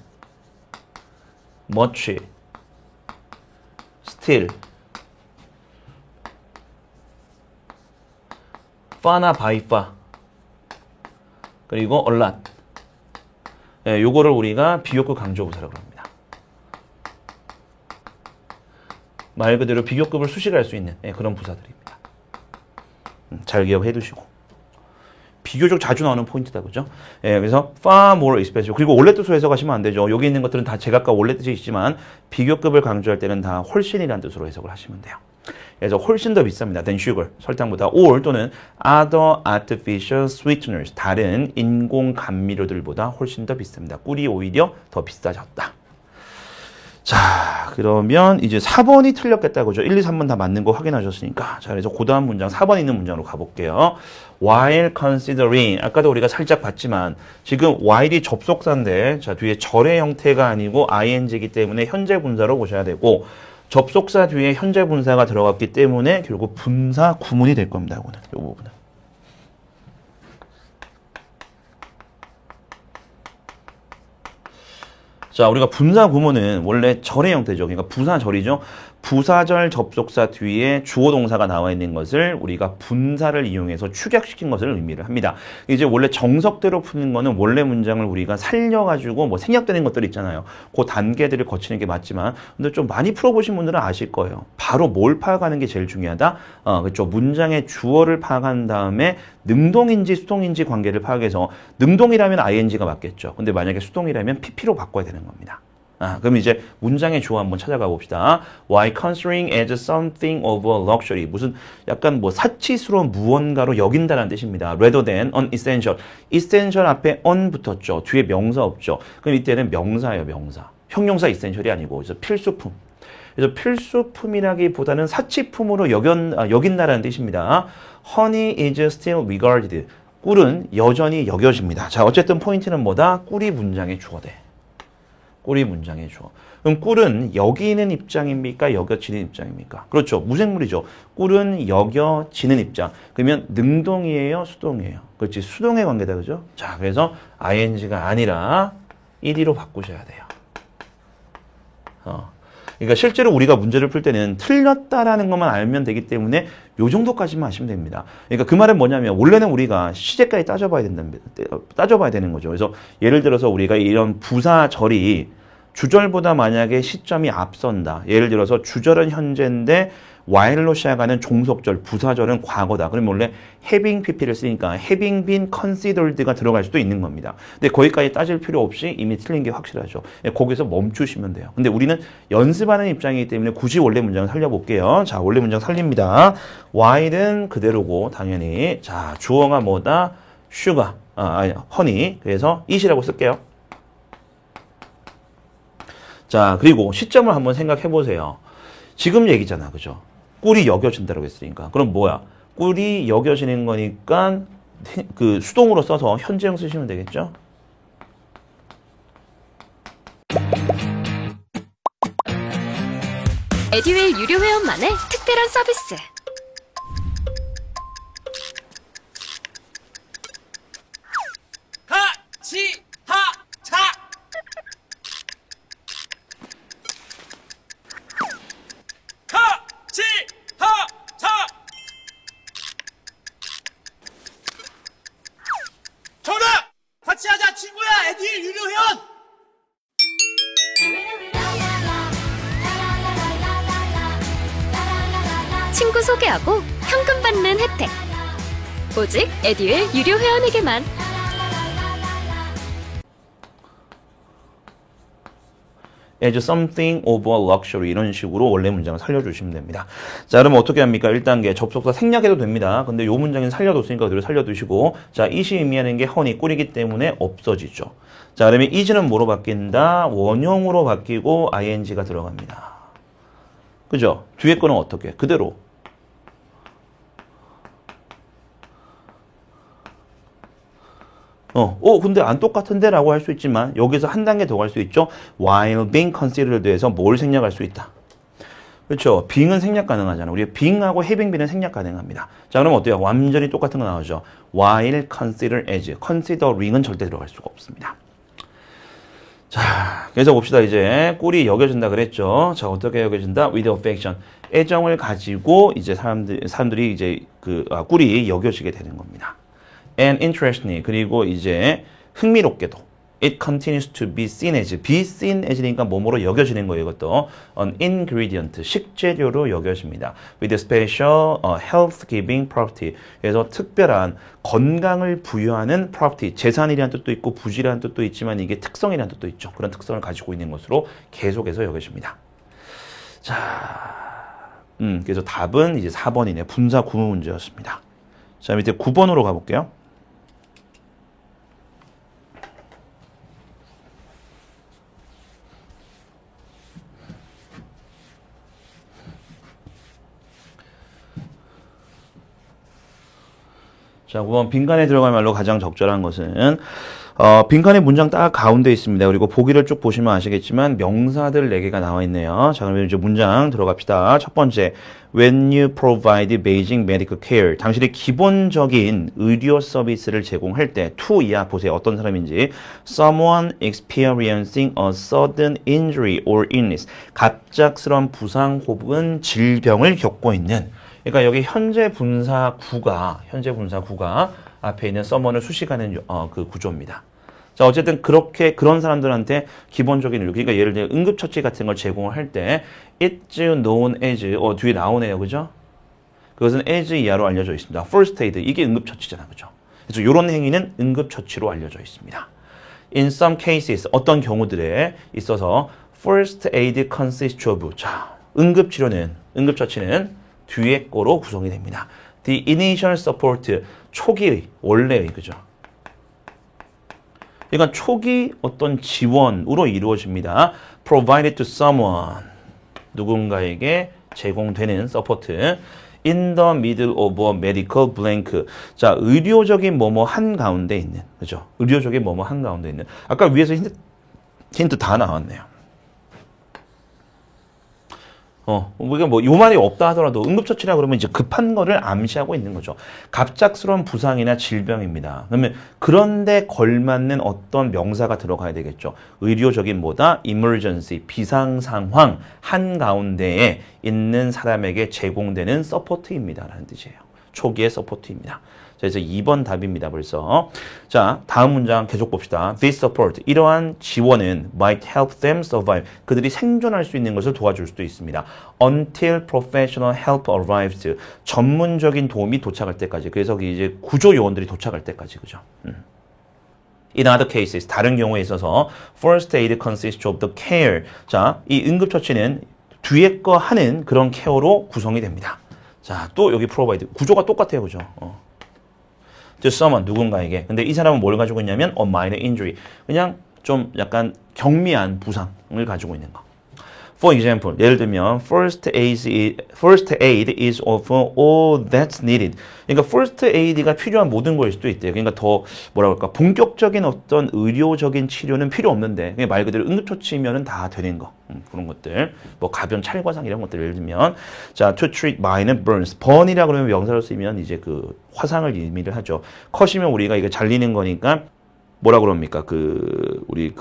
Speaker 1: much, still, far나 by far, 그리고 a lot. 예, 요거를 우리가 비교급 강조부사라고 합니다. 말 그대로 비교급을 수식할 수 있는 그런 부사들입니다. 잘 기억해 두시고. 비교적 자주 나오는 포인트다, 그죠? 예, 그래서 far more expensive. 그리고 원래 뜻으로 해석하시면 안 되죠. 여기 있는 것들은 다 제각각 원래 뜻이 있지만 비교급을 강조할 때는 다 훨씬이라는 뜻으로 해석을 하시면 돼요. 그래서 훨씬 더 비쌉니다. than sugar, 설탕보다. or 또는 other artificial sweeteners, 다른 인공 감미료들보다 훨씬 더 비쌉니다. 꿀이 오히려 더 비싸졌다. 자, 그러면 이제 4번이 틀렸겠다, 그죠? 1, 2, 3번 다 맞는 거 확인하셨으니까. 자, 그래서 그 다음 문장, 4번 있는 문장으로 가볼게요. while considering. 아까도 우리가 살짝 봤지만, 지금 while이 접속사인데, 자, 뒤에 절의 형태가 아니고 ing이기 때문에 현재 분사로 보셔야 되고, 접속사 뒤에 현재 분사가 들어갔기 때문에 결국 분사 구문이 될 겁니다, 이거는. 이 부분은. 자, 우리가 분사 구문은 원래 절의 형태죠. 그러니까 부사절이죠. 부사절 접속사 뒤에 주어 동사가 나와 있는 것을 우리가 분사를 이용해서 축약시킨 것을 의미를 합니다. 이제 원래 정석대로 푸는 거는 원래 문장을 우리가 살려가지고 뭐 생략되는 것들 있잖아요. 그 단계들을 거치는 게 맞지만, 근데 좀 많이 풀어보신 분들은 아실 거예요. 바로 뭘 파악하는 게 제일 중요하다? 그렇죠. 문장의 주어를 파악한 다음에 능동인지 수동인지 관계를 파악해서 능동이라면 ing가 맞겠죠. 근데 만약에 수동이라면 pp로 바꿔야 되는 겁니다. 그럼 이제 문장의 주어 한번 찾아가 봅시다. Why considering as something of a luxury. 무슨 약간 뭐 사치스러운 무언가로 여긴다는 뜻입니다. Rather than unessential. essential 앞에 on 붙었죠. 뒤에 명사 없죠. 그럼 이때는 명사예요, 명사. 형용사 essential이 아니고 그래서 필수품. 그래서 필수품이라기보다는 사치품으로 여긴다라는 뜻입니다. Honey is still regarded. 꿀은 여전히 여겨집니다. 자, 어쨌든 포인트는 뭐다? 꿀이 문장의 주어돼. 꿀이 문장의 주어. 그럼 꿀은 여기는 입장입니까? 여겨지는 입장입니까? 그렇죠. 무생물이죠. 꿀은 여겨지는 입장. 그러면 능동이에요? 수동이에요? 그렇지. 수동의 관계다. 그죠? 자, 그래서 ing가 아니라 ed로 바꾸셔야 돼요. 그러니까 실제로 우리가 문제를 풀 때는 틀렸다라는 것만 알면 되기 때문에 요 정도까지만 하시면 됩니다. 그러니까 그 말은 뭐냐면 원래는 우리가 시제까지 따져봐야 되는 거죠. 그래서 예를 들어서 우리가 이런 부사절이 주절보다 만약에 시점이 앞선다. 예를 들어서 주절은 현재인데 while로 시작하는 종속절, 부사절은 과거다. 그러면 원래 having pp를 쓰니까 having been considered가 들어갈 수도 있는 겁니다. 근데 거기까지 따질 필요 없이 이미 틀린 게 확실하죠. 거기서 멈추시면 돼요. 근데 우리는 연습하는 입장이기 때문에 굳이 원래 문장을 살려볼게요. 자, 원래 문장 살립니다. while은 그대로고 당연히 자, 주어가 뭐다? sugar, 아니, honey. 그래서 it이라고 쓸게요. 자, 그리고 시점을 한번 생각해 보세요. 지금 얘기잖아, 그죠? 꿀이 여겨진다고 했으니까. 그럼 뭐야? 꿀이 여겨지는 거니까 그 수동으로 써서 현재형 쓰시면 되겠죠?
Speaker 2: 에듀윌 유료 회원만의 특별한 서비스.
Speaker 3: 같이 하자 친구야. 에듀윌 유료 회원.
Speaker 2: 친구 소개하고 현금 받는 혜택. 오직 에듀윌 유료 회원에게만.
Speaker 1: as something of a luxury 이런 식으로 원래 문장을 살려주시면 됩니다. 자, 그러면 어떻게 합니까? 1단계 접속사 생략해도 됩니다. 근데 요 문장은 살려뒀으니까 그대로 살려두시고 자, it이 의미하는 게 honey, 꿀이기 때문에 없어지죠. 자, 그러면 is는 뭐로 바뀐다? 원형으로 바뀌고 ing가 들어갑니다. 그죠? 뒤에 거는 어떻게? 그대로. 근데 안 똑같은데? 라고 할 수 있지만, 여기서 한 단계 더 갈 수 있죠? while being considered 해서 뭘 생략할 수 있다? 그렇죠? being은 생략 가능하잖아. 우리가 being하고 having been은 생략 가능합니다. 자, 그럼 어때요? 완전히 똑같은 거 나오죠? while considered as. considering은 절대 들어갈 수가 없습니다. 자, 그래서 봅시다. 이제 꿀이 여겨진다 그랬죠? 자, 어떻게 여겨진다? with affection. 애정을 가지고 이제 사람들이 이제 꿀이 여겨지게 되는 겁니다. and interestingly, 그리고 이제 흥미롭게도 it continues to be seen as니까 뭐뭐로 여겨지는 거예요. 이것도 an ingredient, 식재료로 여겨집니다. with special health-giving property. 그래서 특별한 건강을 부여하는 property, 재산이라는 뜻도 있고 부지라는 뜻도 있지만 이게 특성이라는 뜻도 있죠. 그런 특성을 가지고 있는 것으로 계속해서 여겨집니다. 자, 그래서 답은 이제 4번이네. 분사 구문 문제였습니다. 자, 밑에 9번으로 가볼게요. 자, 9번 빈칸에 들어갈 말로 가장 적절한 것은 빈칸의 문장 딱 가운데 있습니다. 그리고 보기를 쭉 보시면 아시겠지만 명사들 4개가 나와 있네요. 자, 그러면 이제 문장 들어갑시다. 첫 번째, when you provide basic medical care. 당신이 기본적인 의료 서비스를 제공할 때 to 이하 보세요. 어떤 사람인지. someone experiencing a sudden injury or illness. 갑작스러운 부상 혹은 질병을 겪고 있는. 그러니까 여기 현재 분사 구가 앞에 있는 someone을 수식하는 그 구조입니다. 자, 어쨌든 그런 사람들한테 기본적인 의료, 그러니까 예를 들어 응급처치 같은 걸 제공을 할 때 it's known as 뒤에 나오네요, 그죠? 그것은 as 이하로 알려져 있습니다. first aid 이게 응급처치잖아, 그죠? 그래서 이런 행위는 응급처치로 알려져 있습니다. in some cases 어떤 경우들에 있어서 first aid consists of 자, 응급처치는 뒤에 거로 구성이 됩니다. The initial support, 초기의, 원래의, 그죠? 그러니까 초기 어떤 지원으로 이루어집니다. Provided to someone, 누군가에게 제공되는 support. In the middle of a medical blank. 자, 의료적인 뭐뭐 한 가운데 있는, 그죠? 의료적인 뭐뭐 한 가운데 있는. 아까 위에서 힌트 다 나왔네요. 우리가 요 말이 없다 하더라도 응급처치라 그러면 이제 급한 거를 암시하고 있는 거죠. 갑작스러운 부상이나 질병입니다. 그러면 그런데 걸맞는 어떤 명사가 들어가야 되겠죠. 의료적인 뭐다? emergency, 비상상황 한가운데에 있는 사람에게 제공되는 서포트입니다. 라는 뜻이에요. 초기의 서포트입니다. 그래서 2번 답입니다. 벌써. 자, 다음 문장 계속 봅시다. This support, 이러한 지원은 might help them survive. 그들이 생존할 수 있는 것을 도와줄 수도 있습니다. Until professional help arrives. 전문적인 도움이 도착할 때까지. 그래서 이제 구조 요원들이 도착할 때까지. 그죠? In other cases, 다른 경우에 있어서 first aid consists of the care. 자, 이 응급처치는 뒤에 거 하는 그런 케어로 구성이 됩니다. 자, 또 여기 provide. 구조가 똑같아요. 그죠? to someone, 누군가에게. 근데 이 사람은 뭘 가지고 있냐면 a minor injury. 그냥 좀 약간 경미한 부상을 가지고 있는 거. For example, 예를 들면 first aid is often all that's needed. 그러니까 first aid가 필요한 모든 거일 수도 있대요. 그러니까 더 뭐라 그럴까 본격적인 어떤 의료적인 치료는 필요 없는데 그냥 말 그대로 응급처치면은 다 되는 거. 그런 것들. 뭐 가변 찰과상 이런 것들 예를 들면 자 to treat minor burns. burn이라 그러면 명사로 쓰면 이제 그 화상을 의미를 하죠. 컷이면 우리가 이거 잘리는 거니까 뭐라 그럽니까? 우리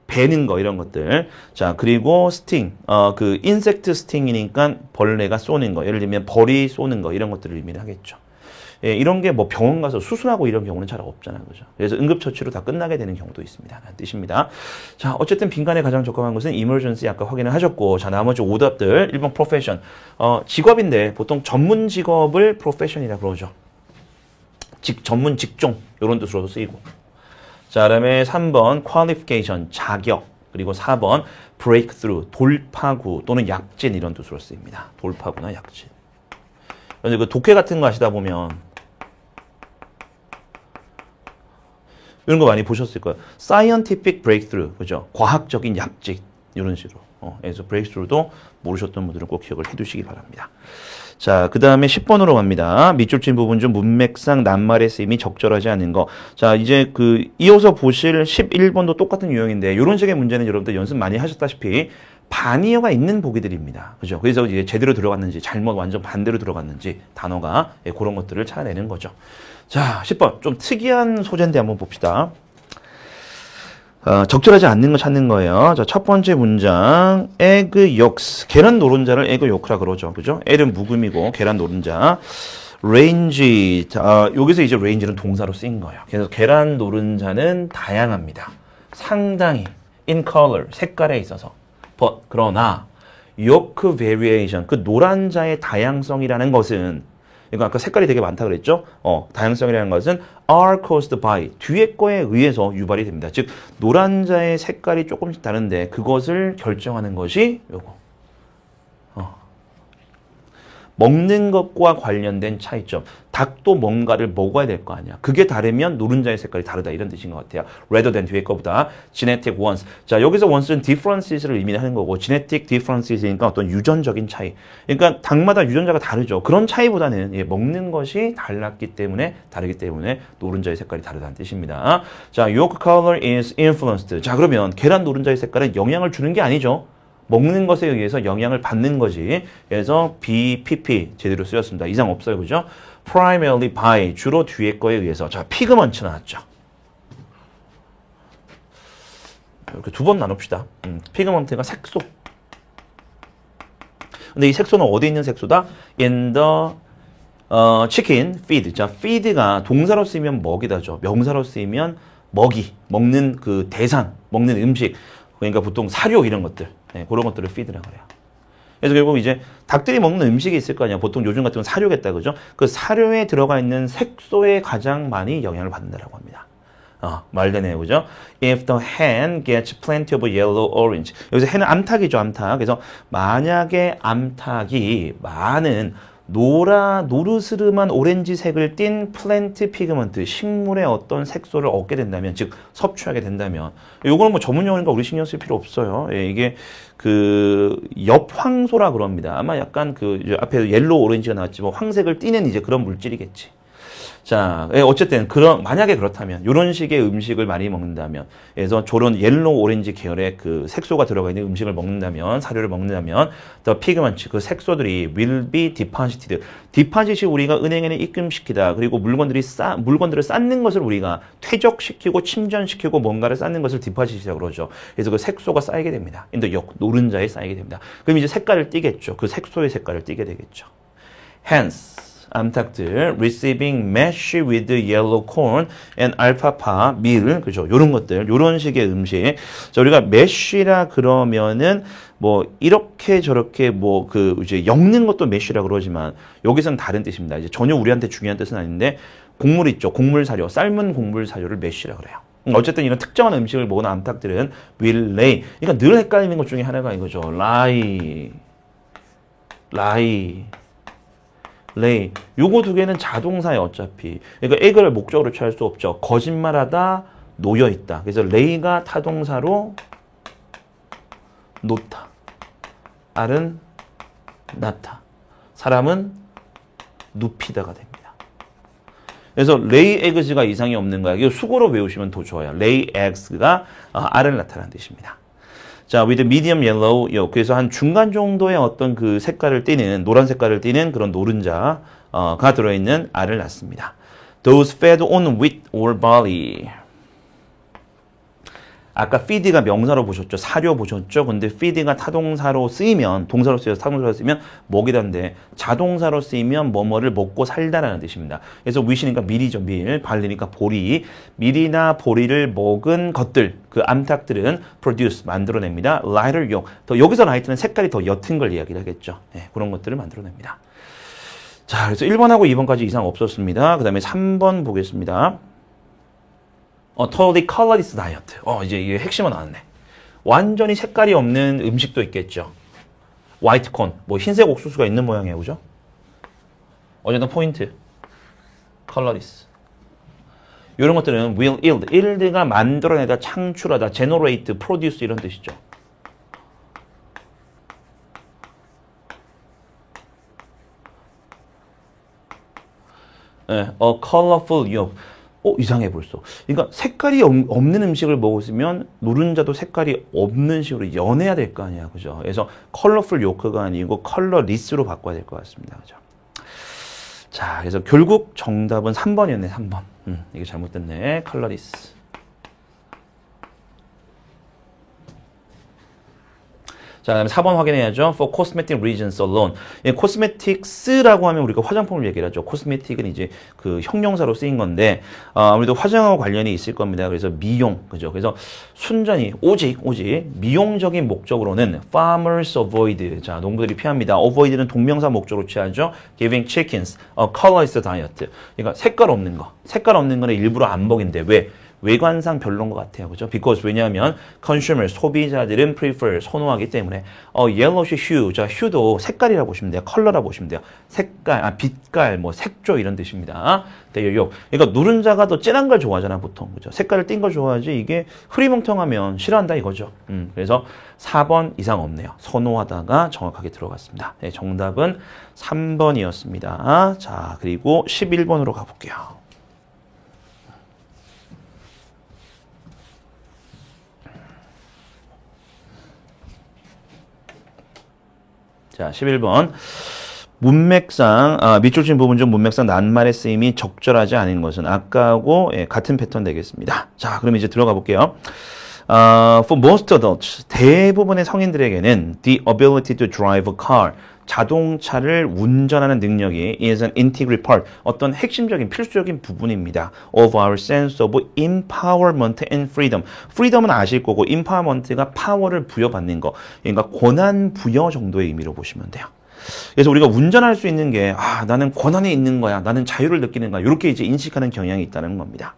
Speaker 1: 베는 거, 이런 것들. 자, 그리고 스팅. 인섹트 스팅이니까 벌레가 쏘는 거. 예를 들면 벌이 쏘는 거, 이런 것들을 의미를 하겠죠. 예, 이런 게 뭐 병원 가서 수술하고 이런 경우는 잘 없잖아요. 그죠? 그래서 응급처치로 다 끝나게 되는 경우도 있습니다. 라는 뜻입니다. 자, 어쨌든 빈칸에 가장 적합한 것은 emergency 아까 확인을 하셨고, 자, 나머지 오답들. 1번 profession. 직업인데 보통 전문 직업을 profession이라 그러죠. 전문 직종. 이런 뜻으로도 쓰이고. 자, 그다음에 3번 qualification, 자격, 그리고 4번 breakthrough, 돌파구 또는 약진 이런 뜻으로 쓰입니다. 돌파구나 약진. 그런데 그 독해 같은 거 하시다 보면 이런 거 많이 보셨을 거예요. scientific breakthrough, 그죠? 과학적인 약진 이런 식으로. 그래서 breakthrough도 모르셨던 분들은 꼭 기억을 해두시기 바랍니다. 자, 그 다음에 10번으로 갑니다. 밑줄친 부분 중 문맥상 낱말의 쓰임이 적절하지 않은 거. 자, 이제 이어서 보실 11번도 똑같은 유형인데, 이런 식의 문제는 여러분들 연습 많이 하셨다시피, 반이어가 있는 보기들입니다. 그죠? 그래서 이제 제대로 들어갔는지, 잘못 완전 반대로 들어갔는지, 단어가, 그런 것들을 찾아내는 거죠. 자, 10번. 좀 특이한 소재인데 한번 봅시다. 적절하지 않는 거 찾는 거예요. 자, 첫 번째 문장. egg yolks. 계란 노른자를 egg yolk라 그러죠. 그죠? L은 묵음이고, 계란 노른자. range. 여기서 이제 range는 동사로 쓰인 거예요. 그래서 계란 노른자는 다양합니다. 상당히. in color. 색깔에 있어서. but, 그러나, yolk variation. 그 노란자의 다양성이라는 것은 그러니까 아까 색깔이 되게 많다 그랬죠? 다양성이라는 것은 are caused by 뒤에 거에 의해서 유발이 됩니다. 즉 노란자의 색깔이 조금씩 다른데 그것을 결정하는 것이 요거. 먹는 것과 관련된 차이점. 닭도 뭔가를 먹어야 될 거 아니야. 그게 다르면 노른자의 색깔이 다르다 이런 뜻인 것 같아요. rather than 뒤에 거보다 genetic ones. 자, 여기서 ones는 differences를 의미하는 거고 genetic differences니까 어떤 유전적인 차이. 그러니까 닭마다 유전자가 다르죠. 그런 차이보다는 먹는 것이 달랐기 때문에 다르기 때문에 노른자의 색깔이 다르다는 뜻입니다. 자, yolk color is influenced. 자, 그러면 계란 노른자의 색깔은 영향을 주는 게 아니죠. 먹는 것에 의해서 영향을 받는 거지. 그래서 BPP 제대로 쓰였습니다. 이상 없어요. 그죠? primarily by 주로 뒤에 거에 의해서. 자, 피그먼트 나왔죠. 이렇게 두 번 나눕시다. 피그먼트가 색소. 근데 이 색소는 어디 있는 색소다? in the chicken feed. 자, feed가 동사로 쓰이면 먹이다죠. 명사로 쓰이면 먹이, 먹는 그 대상, 먹는 음식. 그러니까 보통 사료 이런 것들. 네, 그런 것들을 feed라고 그래요. 그래서 결국 이제 닭들이 먹는 음식이 있을 거 아니야. 보통 요즘 같은 건 사료겠다. 그죠? 그 사료에 들어가 있는 색소에 가장 많이 영향을 받는다라고 합니다. 말되네요. 그죠? If the hen gets plenty of yellow orange. 여기서 hen은 암탉이죠. 암탉. 그래서 만약에 암탉이 많은 노르스름한 오렌지색을 띈 플랜트 피그먼트, 식물의 어떤 색소를 얻게 된다면, 즉 섭취하게 된다면, 요거는 뭐 전문 용어니까 우리 신경 쓸 필요 없어요. 예, 이게 엽황소라 그럽니다. 아마 약간 앞에 옐로우 오렌지가 나왔지만 황색을 띠는 이제 그런 물질이겠지. 자, 어쨌든 만약에 그렇다면 이런 식의 음식을 많이 먹는다면, 그래서 저런 옐로우 오렌지 계열의 그 색소가 들어가 있는 음식을 먹는다면, 사료를 먹는다면, the pigments 그 색소들이 will be deposited. 디파짓이 우리가 은행에는 입금시키다. 그리고 물건들을 쌓는 것을 우리가 퇴적시키고 침전시키고 뭔가를 쌓는 것을 디파짓이라고 그러죠. 그래서 그 색소가 쌓이게 됩니다. 노른자에 쌓이게 됩니다. 그럼 이제 색깔을 띠겠죠. 그 색소의 색깔을 띠게 되겠죠. Hence 암탉들 receiving mash with yellow corn and alfalfa meal 그죠? 요런 것들 요런 식의 음식. 자, 우리가 mash라 그러면은 뭐 이렇게 저렇게 뭐 그 이제 엮는 것도 mash라 그러지만 여기서는 다른 뜻입니다. 이제 전혀 우리한테 중요한 뜻은 아닌데 곡물 있죠. 곡물 사료, 삶은 곡물 사료를 mash라 그래요. 어쨌든 이런 특정한 음식을 먹은 암탉들은 will lay. 그러니까 늘 헷갈리는 것 중에 하나가 이거죠. lay. 요거 두 개는 자동사에 어차피. 그러니까 egg를 목적으로 취할 수 없죠. 거짓말하다, 놓여있다. 그래서 lay가 타동사로 놓다. 알은 낳다. 사람은 눕히다가 됩니다. 그래서 lay eggs가 이상이 없는 거야. 이거 수고로 외우시면 더 좋아요. lay eggs가 알을 낳다라는 뜻입니다. 자, with medium yellow yolk. 그래서 한 중간 정도의 어떤 그 색깔을 띠는, 노란 색깔을 띠는 그런 노른자가 들어있는 알을 낳습니다. Those fed on wheat or barley. 아까 feed가 명사로 보셨죠? 사료 보셨죠? 근데 feed가 타동사로 쓰이면, 동사로 쓰여서 타동사로 쓰이면 먹이던데, 자동사로 쓰이면 뭐뭐를 먹고 살다라는 뜻입니다. 그래서 wheat이니까 밀이죠, 밀. barley니까 보리. 밀이나 보리를 먹은 것들, 그 암탉들은 produce, 만들어냅니다. lighter yolk. 더, 여기서 light는 색깔이 더 옅은 걸 이야기를 하겠죠. 네, 그런 것들을 만들어냅니다. 자, 그래서 1번하고 2번까지 이상 없었습니다. 그 다음에 3번 보겠습니다. totally colorless diet. 이제 이게 핵심은 나왔네. 완전히 색깔이 없는 음식도 있겠죠. white corn, 뭐 흰색 옥수수가 있는 모양이에요, 그죠? 어쨌든 포인트. colorless. 이런 것들은 will yield. yield가 만들어내다, 창출하다, generate, produce 이런 뜻이죠. 네, a colorful yolk. 이상해 벌써. 그러니까 색깔이 없는 음식을 먹었으면 노른자도 색깔이 없는 식으로 연해야 될 거 아니야. 그죠? 그래서 컬러풀 요크가 아니고 컬러리스로 바꿔야 될 것 같습니다. 그죠? 자, 그래서 결국 정답은 3번이었네. 3번. 이게 잘못됐네. 컬러리스. 자, 그다음에 4번 확인해야죠. For cosmetic reasons alone. 예, cosmetics라고 하면 우리가 화장품을 얘기를 하죠. cosmetic은 이제 그 형용사로 쓰인 건데, 아무래도 화장하고 관련이 있을 겁니다. 그래서 미용, 그죠? 그래서 순전히, 오직 미용적인 목적으로는 farmers avoid. 자, 농부들이 피합니다. avoid는 동명사 목적으로 취하죠. giving chickens a colorless diet. 그러니까 색깔 없는 거. 색깔 없는 거는 일부러 안 먹인데, 왜? 외관상 별론 것 같아요. 그죠? Because 왜냐하면 consumer, 소비자들은 prefer, 선호하기 때문에 yellowish hue, 자, hue도 색깔이라고 보시면 돼요. 컬러라고 보시면 돼요. 색깔, 빛깔, 뭐 색조 이런 뜻입니다. 대여욕. 그러니까 노른자가 더 진한 걸 좋아하잖아, 보통. 그죠? 색깔을 띈 걸 좋아하지 이게 흐리멍텅하면 싫어한다 이거죠. 그래서 4번 이상 없네요. 선호하다가 정확하게 들어갔습니다. 네, 정답은 3번이었습니다. 자, 그리고 11번으로 가볼게요. 자, 11번. 문맥상, 밑줄 친 부분 중 문맥상 낱말의 쓰임이 적절하지 않은 것은 아까하고 같은 패턴 되겠습니다. 자, 그럼 이제 들어가 볼게요. For most adults, 대부분의 성인들에게는 the ability to drive a car, 자동차를 운전하는 능력이 is an integral part, 어떤 핵심적인 필수적인 부분입니다. of our sense of empowerment and freedom. freedom은 아실 거고 empowerment가 파워를 부여받는 거, 그러니까 권한 부여 정도의 의미로 보시면 돼요. 그래서 우리가 운전할 수 있는 게 나는 권한이 있는 거야, 나는 자유를 느끼는 거야, 이렇게 이제 인식하는 경향이 있다는 겁니다.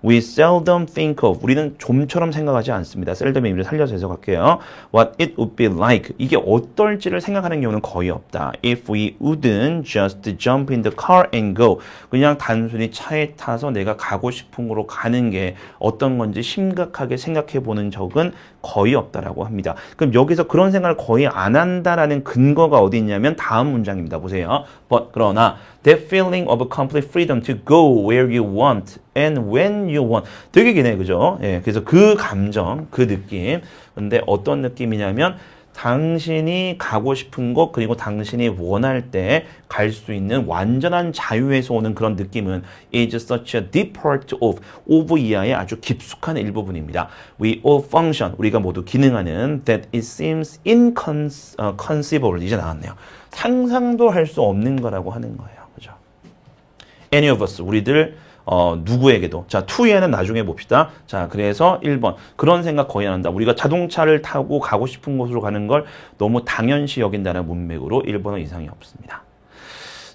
Speaker 1: We seldom think of. 우리는 좀처럼 생각하지 않습니다. seldom의 의미를 살려서 해석할게요. What it would be like. 이게 어떨지를 생각하는 경우는 거의 없다. If we wouldn't just jump in the car and go. 그냥 단순히 차에 타서 내가 가고 싶은 곳으로 가는 게 어떤 건지 심각하게 생각해 보는 적은 거의 없다라고 합니다. 그럼 여기서 그런 생각을 거의 안 한다라는 근거가 어디 있냐면 다음 문장입니다. 보세요. But 그러나 that feeling of complete freedom to go where you want and when you want. 되게 기네, 그죠? 예, 그래서 그 감정, 그 느낌. 근데 어떤 느낌이냐면 당신이 가고 싶은 곳 그리고 당신이 원할 때 갈 수 있는 완전한 자유에서 오는 그런 느낌은 is such a deep part of 이하의 아주 깊숙한 일부분입니다. We all function, 우리가 모두 기능하는 that it seems inconceivable. 이제 나왔네요. 상상도 할 수 없는 거라고 하는 거예요. 그죠? any of us, 우리들 누구에게도. 자, to에는 나중에 봅시다. 자, 그래서 1번. 그런 생각 거의 안 한다. 우리가 자동차를 타고 가고 싶은 곳으로 가는 걸 너무 당연시 여긴다는 문맥으로 1번은 이상이 없습니다.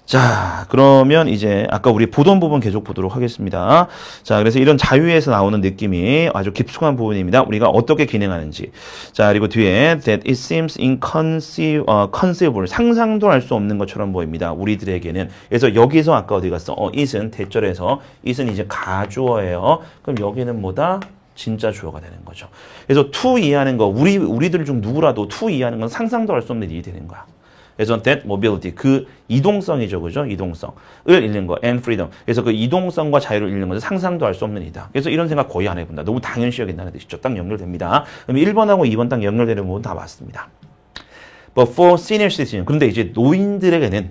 Speaker 1: 자, 그러면 이제 아까 우리 보던 부분 계속 보도록 하겠습니다. 자, 그래서 이런 자유에서 나오는 느낌이 아주 깊숙한 부분입니다. 우리가 어떻게 기능하는지. 자, 그리고 뒤에 that it seems inconceivable. 상상도 할 수 없는 것처럼 보입니다. 우리들에게는. 그래서 여기서 아까 어디 갔어? it은 대절에서 it은 이제 가주어예요. 그럼 여기는 뭐다? 진짜 주어가 되는 거죠. 그래서 to 이해하는 거, 우리들 중 누구라도 to 이해하는 건 상상도 할 수 없는 일이 되는 거야. 그래서 that mobility, 그 이동성이죠, 그죠? 이동성을 잃는 거, and freedom. 그래서 그 이동성과 자유를 잃는 것은 상상도 할 수 없는 일이다. 그래서 이런 생각 거의 안 해본다. 너무 당연시 여긴다는 뜻이죠. 딱 연결됩니다. 그럼 1번하고 2번 딱 연결되는 부분 다 맞습니다. But for senior citizen, 그런데 이제 노인들에게는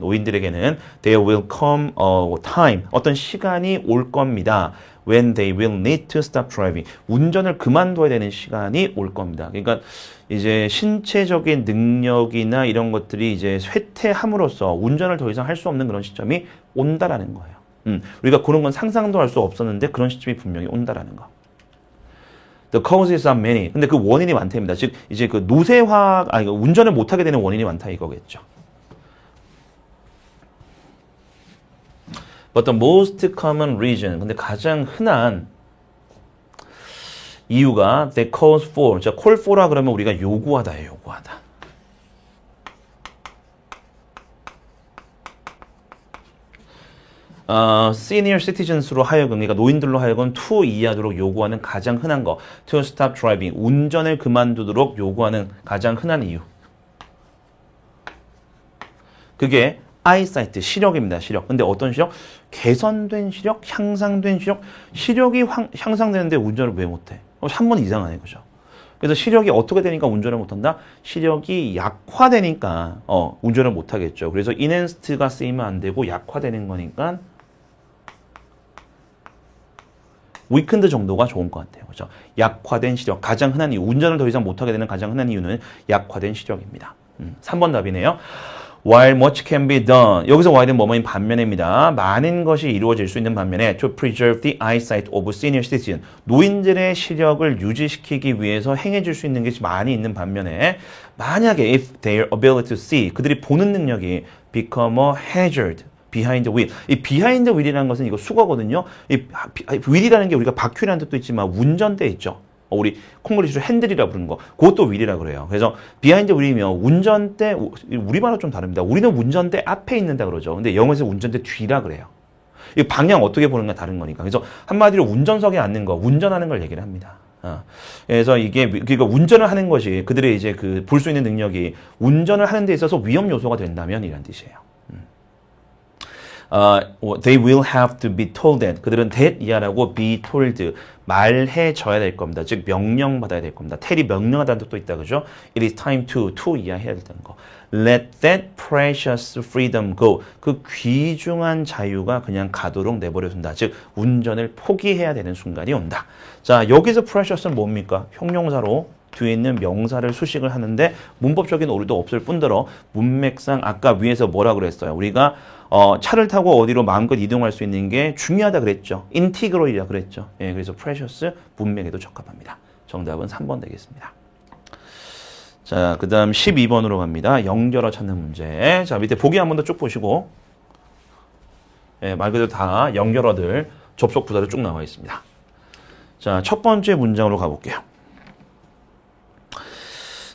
Speaker 1: there will come a time, 어떤 시간이 올 겁니다. When they will need to stop driving. 운전을 그만둬야 되는 시간이 올 겁니다. 그러니까 이제 신체적인 능력이나 이런 것들이 이제 쇠퇴함으로써 운전을 더 이상 할 수 없는 그런 시점이 온다라는 거예요. 우리가 그런 건 상상도 할 수 없었는데 그런 시점이 분명히 온다라는 거. The causes are many. 근데 그 원인이 많답니다. 즉 이제 그 노쇠화, 운전을 못하게 되는 원인이 많다 이거겠죠. But the most common reason. 근데 가장 흔한 이유가 they cause for. 자, call for라 그러면 우리가 요구하다예요, 요구하다. senior citizens로 하여금, 그러니까 노인들로 하여금 to 이해하도록 요구하는 가장 흔한 거. to stop driving. 운전을 그만두도록 요구하는 가장 흔한 이유. 그게 eyesight, 시력입니다. 시력. 근데 어떤 시력? 개선된 시력, 향상된 시력. 시력이 향상되는데 운전을 왜 못해? 한 번 이상하네, 그죠? 그래서 시력이 어떻게 되니까 운전을 못한다? 시력이 약화되니까 운전을 못하겠죠. 그래서 enhanced가 쓰이면 안 되고 약화되는 거니까 weakened 정도가 좋은 것 같아요. 그죠? 약화된 시력. 가장 흔한 이유. 운전을 더 이상 못하게 되는 가장 흔한 이유는 약화된 시력입니다. 3번 답이네요. While much can be done. 여기서 while은 뭐뭐인 반면입니다. 많은 것이 이루어질 수 있는 반면에 to preserve the eyesight of senior citizen. 노인들의 시력을 유지시키기 위해서 행해질 수 있는 것이 많이 있는 반면에 만약에 if their ability to see, 그들이 보는 능력이 become a hazard behind the wheel. 이 behind the wheel이라는 것은 이거 수거거든요. 이 wheel이라는 게 우리가 바퀴라는 뜻도 있지만 운전대 있죠. 우리 콩글리시로 핸들이라 부르는 거, 그것도 윌이라 그래요. 그래서 비하인드 윌이면 운전대, 우리말은 좀 다릅니다. 우리는 운전대 앞에 있는다 그러죠. 근데 영어에서 운전대 뒤라 그래요. 이 방향 어떻게 보는가 다른 거니까. 그래서 한마디로 운전석에 앉는 거, 운전하는 걸 얘기를 합니다. 그래서 이게 그러니까 운전을 하는 것이 그들의 이제 그 볼 수 있는 능력이 운전을 하는 데 있어서 위험 요소가 된다면 이란 뜻이에요. They will have to be told that. 그들은 that 이하라고 be told. 말해줘야 될 겁니다. 즉, 명령받아야 될 겁니다. tell이 명령하다는 뜻도 있다, 그죠? It is time to 이하 해야 된다는 거. Let that precious freedom go. 그 귀중한 자유가 그냥 가도록 내버려둔다. 즉, 운전을 포기해야 되는 순간이 온다. 자, 여기서 precious는 뭡니까? 형용사로 뒤에 있는 명사를 수식을 하는데 문법적인 오류도 없을 뿐더러 문맥상 아까 위에서 뭐라 그랬어요? 우리가 차를 타고 어디로 마음껏 이동할 수 있는 게 중요하다 그랬죠. 인티그럴이라 그랬죠. 예, 그래서 precious 문맥에도 적합합니다. 정답은 3번 되겠습니다. 자, 그 다음 12번으로 갑니다. 연결어 찾는 문제. 자, 밑에 보기 한 번 더 쭉 보시고, 예, 말 그대로 다 연결어들 접속 부사로 쭉 나와 있습니다. 자, 첫 번째 문장으로 가볼게요.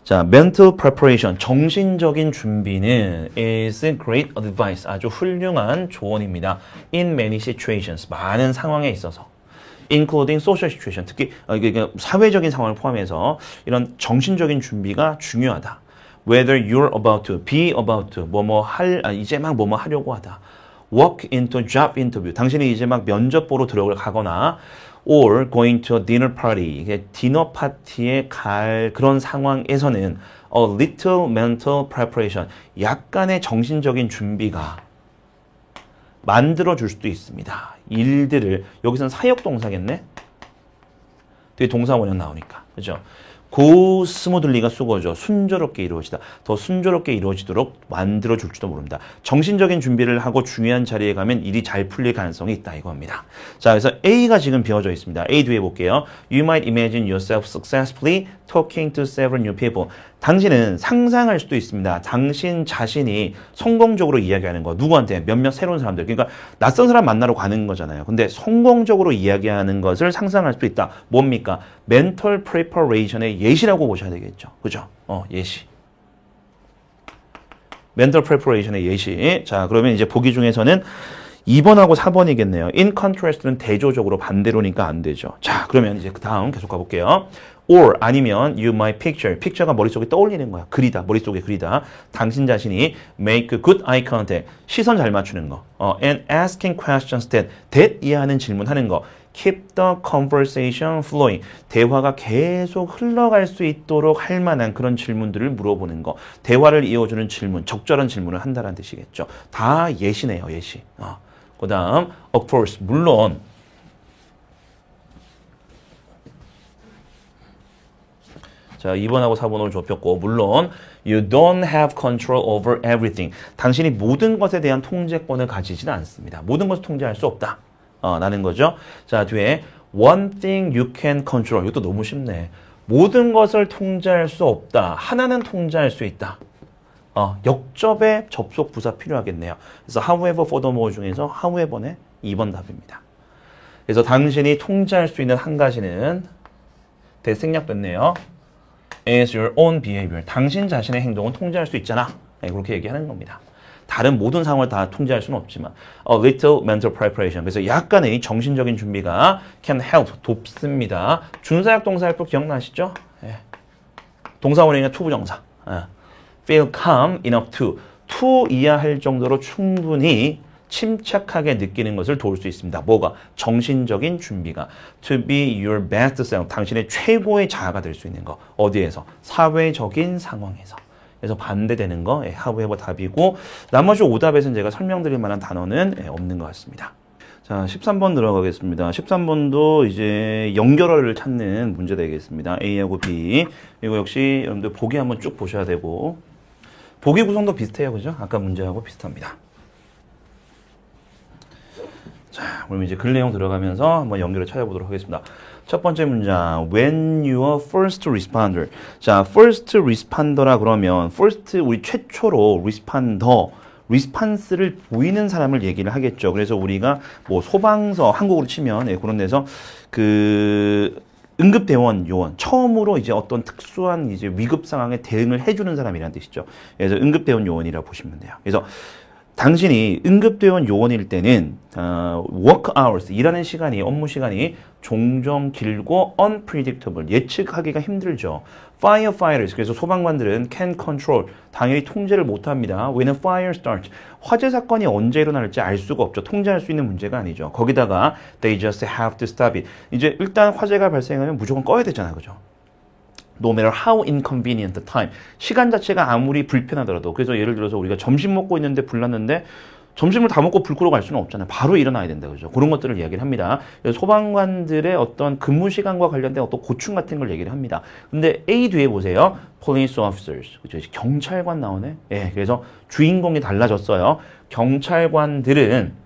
Speaker 1: 자, mental preparation, 정신적인 준비는 is great advice, 아주 훌륭한 조언입니다. In many situations, 많은 상황에 있어서. including social situation, 특히 사회적인 상황을 포함해서 이런 정신적인 준비가 중요하다. Whether you're about to, be about to, 이제 막 뭐뭐 하려고 하다. Walk into job interview, 당신이 이제 막 면접 보러 들어가거나 or going to a dinner party, 디너 파티에 갈 그런 상황에서는 a little mental preparation, 약간의 정신적인 준비가 만들어줄 수도 있습니다. 일들을, 여기서는 사역동사겠네? 뒤에 동사 원형 나오니까, 그죠? go smoothly가 수거죠. 순조롭게 이루어지다. 더 순조롭게 이루어지도록 만들어줄지도 모릅니다. 정신적인 준비를 하고 중요한 자리에 가면 일이 잘 풀릴 가능성이 있다 이겁니다. 자, 그래서 A가 지금 비워져 있습니다. A 뒤에 볼게요. You might imagine yourself successfully talking to several new people. 당신은 상상할 수도 있습니다. 당신 자신이 성공적으로 이야기하는 거. 누구한테? 몇몇 새로운 사람들. 그러니까 낯선 사람 만나러 가는 거잖아요. 근데 성공적으로 이야기하는 것을 상상할 수도 있다. 뭡니까? mental preparation의 예시라고 보셔야 되겠죠. 그죠? 예시. mental preparation의 예시. 자, 그러면 이제 보기 중에서는 2번하고 4번이겠네요. in contrast는 대조적으로 반대로니까 안 되죠. 자, 그러면 이제 그 다음 계속 가볼게요. or 아니면 you might picture. picture가 머릿속에 떠올리는 거야. 그리다. 머릿속에 그리다. 당신 자신이 make good eye contact. 시선 잘 맞추는 거. and asking questions that 이해하는 질문하는 거. keep the conversation flowing. 대화가 계속 흘러갈 수 있도록 할 만한 그런 질문들을 물어보는 거. 대화를 이어주는 질문, 적절한 질문을 한다는 뜻이겠죠. 다 예시네요, 예시. 그 다음, of course, 물론. 자, 2번하고 4번으로 좁혔고, 물론, you don't have control over everything. 당신이 모든 것에 대한 통제권을 가지지는 않습니다. 모든 것을 통제할 수 없다. 라는 거죠. 자, 뒤에, one thing you can control. 이것도 너무 쉽네. 모든 것을 통제할 수 없다. 하나는 통제할 수 있다. 역접의 접속 부사 필요하겠네요. 그래서 however, furthermore 중에서 however의 2번 답입니다. 그래서 당신이 통제할 수 있는 한 가지는 대생략됐네요. is your own behavior. 당신 자신의 행동은 통제할 수 있잖아. 그렇게 얘기하는 겁니다. 다른 모든 상황을 다 통제할 수는 없지만 a little mental preparation. 그래서 약간의 정신적인 준비가 can help, 돕습니다. 준사역 동사일법 기억나시죠? 동사원형의 to 부정사. feel calm enough to 이해할 정도로 충분히 침착하게 느끼는 것을 도울 수 있습니다. 뭐가? 정신적인 준비가. To be your best self. 당신의 최고의 자아가 될 수 있는 거. 어디에서? 사회적인 상황에서. 그래서 반대되는 거, however 답이고, 나머지 오답에서는 제가 설명드릴 만한 단어는 없는 것 같습니다. 자, 13번 들어가겠습니다. 13번도 이제 연결어를 찾는 문제 되겠습니다. A하고 B. 이거 역시 여러분들 보기 한번 쭉 보셔야 되고, 보기 구성도 비슷해요. 그죠? 아까 문제하고 비슷합니다. 자, 그럼 이제 글 내용 들어가면서 한번 연결을 찾아보도록 하겠습니다. 첫 번째 문장, when you are first responder. 자, first responder라 그러면 first 우리 최초로 responder, response를 보이는 사람을 얘기를 하겠죠. 그래서 우리가 뭐 소방서 한국으로 치면 그런 데서 그 응급대원 요원 처음으로 이제 어떤 특수한 이제 위급 상황에 대응을 해주는 사람이라는 뜻이죠. 그래서 응급대원 요원이라 보시면 돼요. 그래서 당신이 응급대원 요원일 때는 work hours, 일하는 시간이, 업무 시간이 종종 길고 unpredictable, 예측하기가 힘들죠. firefighters, 그래서 소방관들은 can control, 당연히 통제를 못합니다. When a fire starts, 화재 사건이 언제 일어날지 알 수가 없죠. 통제할 수 있는 문제가 아니죠. 거기다가 they just have to stop it. 이제 일단 화재가 발생하면 무조건 꺼야 되잖아요. 그죠? No matter how inconvenient the time. 시간 자체가 아무리 불편하더라도. 그래서 예를 들어서 우리가 점심 먹고 있는데 불 났는데 점심을 다 먹고 불 끄러 갈 수는 없잖아요. 바로 일어나야 된다. 그죠? 그런 것들을 이야기를 합니다. 그래서 소방관들의 어떤 근무 시간과 관련된 어떤 고충 같은 걸 얘기를 합니다. 근데 A 뒤에 보세요. Police officers. 그죠? 경찰관 나오네. 그래서 주인공이 달라졌어요. 경찰관들은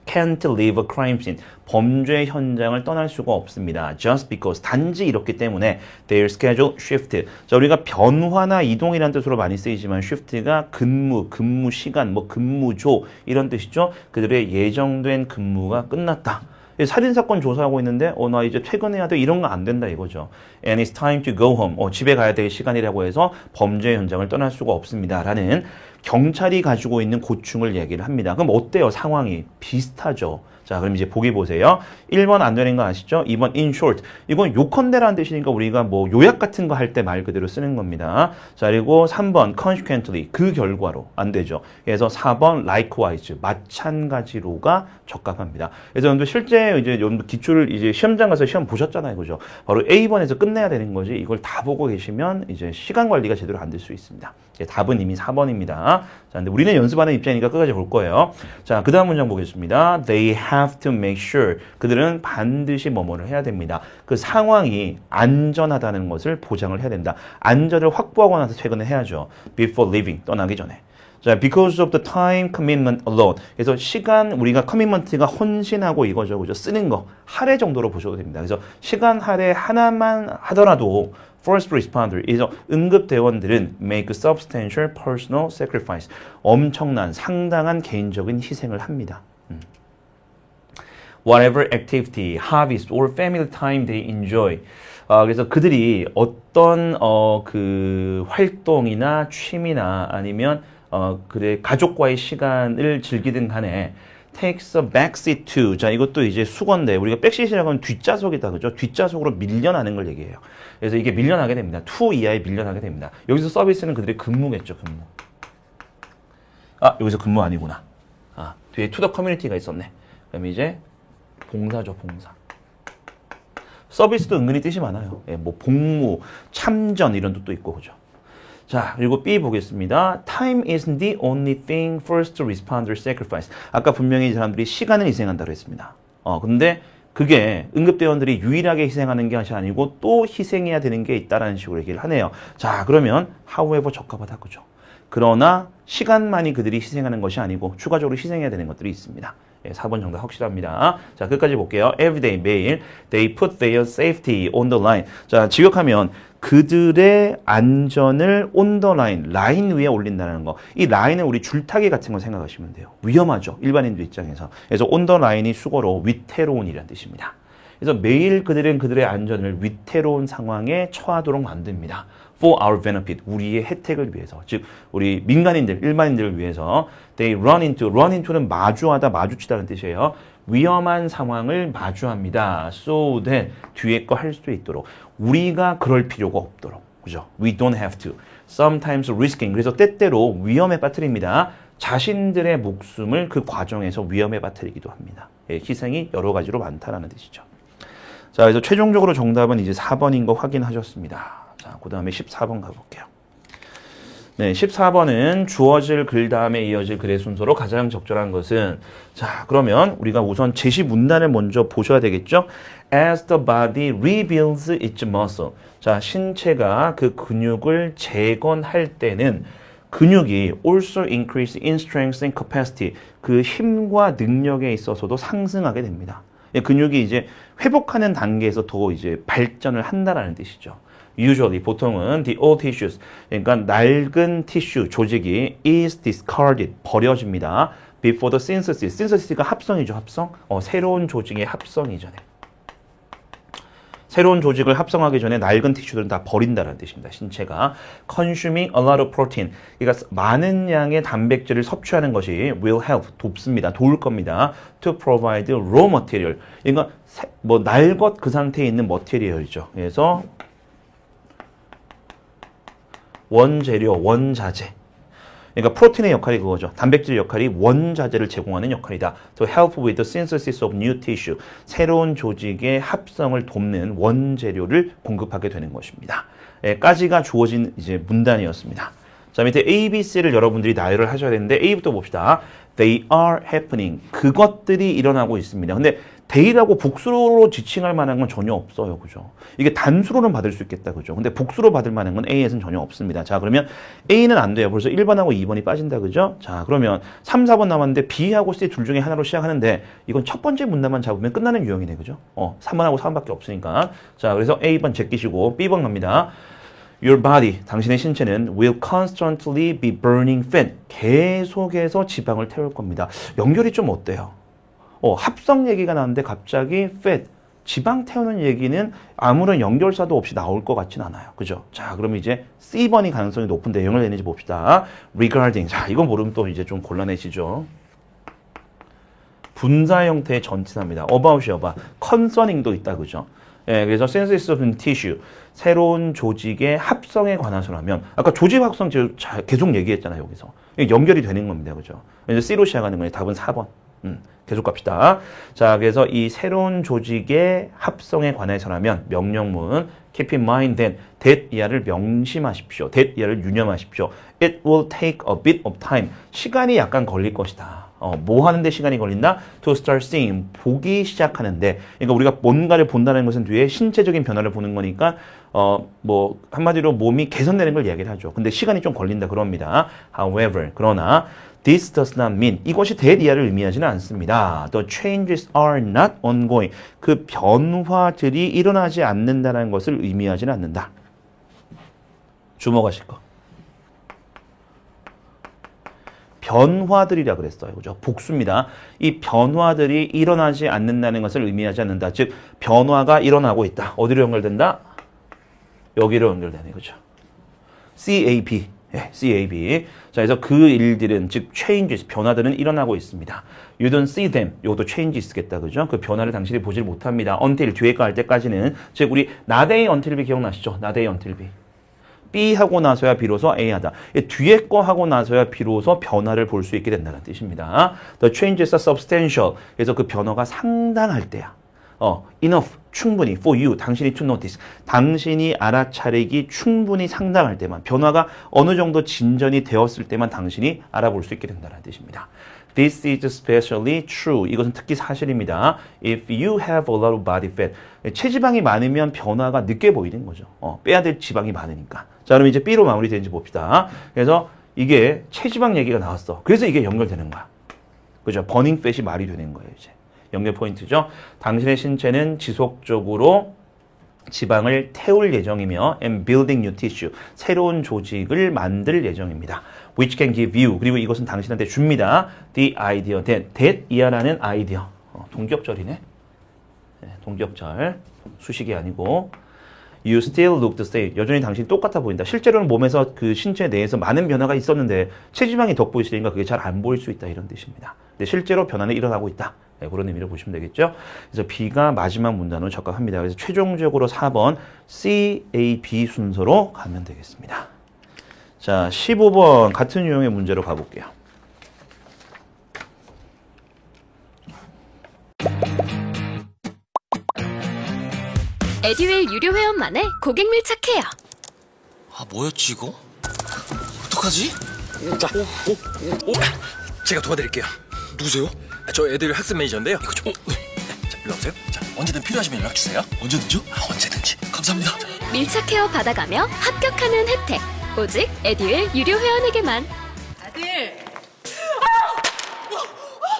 Speaker 1: can't leave a crime scene. 범죄 현장을 떠날 수가 없습니다. Just because. 단지 이렇기 때문에 their schedule shift. 자, 우리가 변화나 이동이라는 뜻으로 많이 쓰이지만 shift가 근무, 근무 시간, 뭐 근무조 이런 뜻이죠. 그들의 예정된 근무가 끝났다. 살인사건 조사하고 있는데 나 이제 퇴근해야 돼 이런 거 안 된다 이거죠. And it's time to go home. 집에 가야 될 시간이라고 해서 범죄 현장을 떠날 수가 없습니다. 라는 경찰이 가지고 있는 고충을 얘기를 합니다. 그럼 어때요? 상황이 비슷하죠. 자, 그럼 이제 보기 보세요. 1번 안 되는 거 아시죠? 2번 in short. 이건 요컨대라는 뜻이니까 우리가 뭐 요약 같은 거 할 때 말 그대로 쓰는 겁니다. 자, 그리고 3번 consequently. 그 결과로 안 되죠. 그래서 4번 likewise. 마찬가지로가 적합합니다. 그래서 여러분들 실제 이제 여러분들 기출을 이제 시험장 가서 시험 보셨잖아요. 그죠? 바로 A번에서 끝내야 되는 거지. 이걸 다 보고 계시면 이제 시간 관리가 제대로 안 될 수 있습니다. 답은 이미 4번입니다. 자, 근데 우리는 연습하는 입장이니까 끝까지 볼 거예요. 자, 그 다음 문장 보겠습니다. They have to make sure. 그들은 반드시 뭐뭐를 해야 됩니다. 그 상황이 안전하다는 것을 보장을 해야 된다. 안전을 확보하고 나서 퇴근을 해야죠. Before leaving. 떠나기 전에. 자, because of the time commitment alone. 그래서 시간, 우리가 commitment가 헌신하고 이거죠. 그죠? 쓰는 거. 할애 정도로 보셔도 됩니다. 그래서 시간 할애 하나만 하더라도 first responder, 그래서 응급대원들은 make substantial personal sacrifice. 엄청난, 상당한 개인적인 희생을 합니다. Whatever activity, hobbies, or family time they enjoy. 그래서 그들이 어떤 그 활동이나 취미나 아니면 그래 가족과의 시간을 즐기든 간에 takes a backseat to. 자, 이것도 이제 수건데 우리가 백시트라고 하면 뒷좌석이다. 그죠? 뒷좌석으로 밀려나는 걸 얘기해요. 그래서 이게 밀려나게 됩니다. to 이하에 밀려나게 됩니다. 여기서 서비스는 그들의 근무겠죠. 근무. 여기서 근무 아니구나. 뒤에 to the community가 있었네. 그럼 이제 봉사죠, 봉사. 서비스도 은근히 뜻이 많아요. 예, 뭐 복무, 참전 이런 뜻도 있고 그죠? 자, 그리고 B 보겠습니다. Time isn't the only thing first responder sacrifice. 아까 분명히 이 사람들이 시간을 희생한다고 했습니다. 근데 그게 응급대원들이 유일하게 희생하는 것이 아니고 또 희생해야 되는 게 있다라는 식으로 얘기를 하네요. 자, 그러면 however 적합하다 그죠? 그러나 시간만이 그들이 희생하는 것이 아니고 추가적으로 희생해야 되는 것들이 있습니다. 예, 4번 정답 확실합니다. 자, 끝까지 볼게요. Everyday, 매일 they put their safety on the line. 자, 직역하면 그들의 안전을 on the line, 라인 위에 올린다는 거. 이 라인은 우리 줄타기 같은 거 생각하시면 돼요. 위험하죠. 일반인들 입장에서. 그래서 on the line이 수거로 위태로운이라는 뜻입니다. 그래서 매일 그들은 그들의 안전을 위태로운 상황에 처하도록 만듭니다. For our benefit, 우리의 혜택을 위해서. 즉, 우리 민간인들, 일반인들을 위해서 they run into는 마주하다, 마주치다는 뜻이에요. 위험한 상황을 마주합니다. So that 뒤에 거 할 수 있도록. 우리가 그럴 필요가 없도록. 그죠? We don't have to. Sometimes risking. 그래서 때때로 위험에 빠뜨립니다. 자신들의 목숨을 그 과정에서 위험에 빠뜨리기도 합니다. 예, 희생이 여러 가지로 많다라는 뜻이죠. 자, 그래서 최종적으로 정답은 이제 4번인 거 확인하셨습니다. 자, 그 다음에 14번 가볼게요. 네, 14번은 주어질 글 다음에 이어질 글의 순서로 가장 적절한 것은, 자, 그러면 우리가 우선 제시 문단을 먼저 보셔야 되겠죠? As the body rebuilds its muscle. 자, 신체가 그 근육을 재건할 때는 근육이 also increase in strength and capacity. 그 힘과 능력에 있어서도 상승하게 됩니다. 근육이 이제 회복하는 단계에서 더 이제 발전을 한다라는 뜻이죠. Usually, 보통은 the old tissues, 그러니까 낡은 티슈, 조직이 is discarded, 버려집니다. Before the synthesis, synthesis가 합성이죠, 합성. 새로운 조직의 합성이 전에. 새로운 조직을 합성하기 전에 낡은 티슈들은 다 버린다는 뜻입니다. 신체가. Consuming a lot of protein, 그러니까 많은 양의 단백질을 섭취하는 것이 will help, 돕습니다. 도울 겁니다. To provide raw material, 그러니까 뭐 날 것 그 상태에 있는 머티리얼이죠. 그래서 원재료, 원자재. 그러니까 프로틴의 역할이 그거죠. 단백질 역할이 원자재를 제공하는 역할이다. To help with the synthesis of new tissue. 새로운 조직의 합성을 돕는 원재료를 공급하게 되는 것입니다. 예, 까지가 주어진 이제 문단이었습니다. 자, 밑에 A, B, C를 여러분들이 나열을 하셔야 되는데 A부터 봅시다. They are happening. 그것들이 일어나고 있습니다. 근데 they라고 복수로 지칭할 만한 건 전혀 없어요. 그죠? 이게 단수로는 받을 수 있겠다. 그죠? 근데 복수로 받을 만한 건 A에서는 전혀 없습니다. 자, 그러면 A는 안 돼요. 벌써 1번하고 2번이 빠진다. 그죠? 자, 그러면 3, 4번 남았는데 B하고 C 둘 중에 하나로 시작하는데 이건 첫 번째 문단만 잡으면 끝나는 유형이네. 그죠? 3번하고 4번밖에 없으니까. 자, 그래서 A번 제끼시고 B번 갑니다. Your body, 당신의 신체는 will constantly be burning fat. 계속해서 지방을 태울 겁니다. 연결이 좀 어때요? 합성 얘기가 나왔는데 갑자기 fat, 지방 태우는 얘기는 아무런 연결사도 없이 나올 것 같진 않아요. 그죠? 자, 그럼 이제 C번이 가능성이 높은데 연결되는지 봅시다. Regarding. 자, 이거 모르면 또 이제 좀 곤란해지죠. 분사 형태의 전치사입니다. about이 about. concerning도 있다. 그죠? 예, 그래서 synthesis of tissue, 새로운 조직의 합성에 관해서라면 아까 조직 합성 계속 얘기했잖아요. 여기서 연결이 되는 겁니다. 그죠? 이제 C로 시작하는 거예요. 답은 4번. 계속 갑시다. 자, 그래서 이 새로운 조직의 합성에 관해서라면 명령문 keep in mind that 이하를 명심하십시오. that 이하를 유념하십시오. It will take a bit of time. 시간이 약간 걸릴 것이다. 뭐 하는데 시간이 걸린다? To start seeing. 보기 시작하는데. 그러니까 우리가 뭔가를 본다는 것은 뒤에 신체적인 변화를 보는 거니까 뭐 한마디로 몸이 개선되는 걸 이야기를 하죠. 근데 시간이 좀 걸린다 그럽니다. However, 그러나 This does not mean 이것이 대리아를 의미하지는 않습니다. The changes are not ongoing. 그 변화들이 일어나지 않는다는 것을 의미하지는 않는다. 주목하실 거. 변화들이라 그랬어요. 그죠? 복수입니다. 이 변화들이 일어나지 않는다는 것을 의미하지 않는다. 즉 변화가 일어나고 있다. 어디로 연결된다? 여기로 연결되네. 그죠? CAB. 예, CAB. 자, 그래서 그 일들은, 즉, changes, 변화들은 일어나고 있습니다. You don't see them. 이것도 changes겠다. 그죠? 그 변화를 당신이 보질 못합니다. until, 뒤에 거 할 때까지는. 즉, 우리 not A until B 기억나시죠? not A until B. B 하고 나서야 비로소 A 하다. 뒤에 거 하고 나서야 비로소 변화를 볼 수 있게 된다는 뜻입니다. The changes are substantial. 그래서 그 변화가 상당할 때야. enough, 충분히, for you, 당신이 to notice, 당신이 알아차리기 충분히 상당할 때만, 변화가 어느 정도 진전이 되었을 때만 당신이 알아볼 수 있게 된다는 뜻입니다. This is especially true. 이것은 특히 사실입니다. If you have a lot of body fat. 체지방이 많으면 변화가 늦게 보이는 거죠. 빼야 될 지방이 많으니까. 자, 그럼 이제 B로 마무리되는지 봅시다. 그래서 이게 체지방 얘기가 나왔어. 그래서 이게 연결되는 거야. 그죠? 버닝 팻이 말이 되는 거예요, 이제. 연결 포인트죠. 당신의 신체는 지속적으로 지방을 태울 예정이며 and building new tissue, 새로운 조직을 만들 예정입니다. Which can give you, 그리고 이것은 당신한테 줍니다. The idea that 이하라는 아이디어. 동격절이네. 네, 동격절. 수식이 아니고 You still look the same. 여전히 당신이 똑같아 보인다. 실제로는 몸에서 그 신체 내에서 많은 변화가 있었는데 체지방이 돋보이시니까 그게 잘 안 보일 수 있다 이런 뜻입니다. 근데 실제로 변화는 일어나고 있다. 네, 그런 의미로 보시면 되겠죠. 그래서 B가 마지막 문단으로 적합합니다. 그래서 최종적으로 4번 C, A, B 순서로 가면 되겠습니다. 자, 15번 같은 유형의 문제로 가볼게요.
Speaker 2: 에듀윌 유료 회원만의 고객 밀착해요.
Speaker 3: 아, 뭐였지 이거? 어떡하지? 자, 제가 도와드릴게요. 누구세요? 저 애들 학습 매니저인데요. 이거 좀. 자, 일로 오세요. 자, 언제든 필요하시면 연락 주세요. 언제든지요? 언제든지. 감사합니다.
Speaker 2: 밀착 헤어 받아가며 합격하는 혜택. 오직 에듀윌 유료 회원에게만.
Speaker 3: 아들.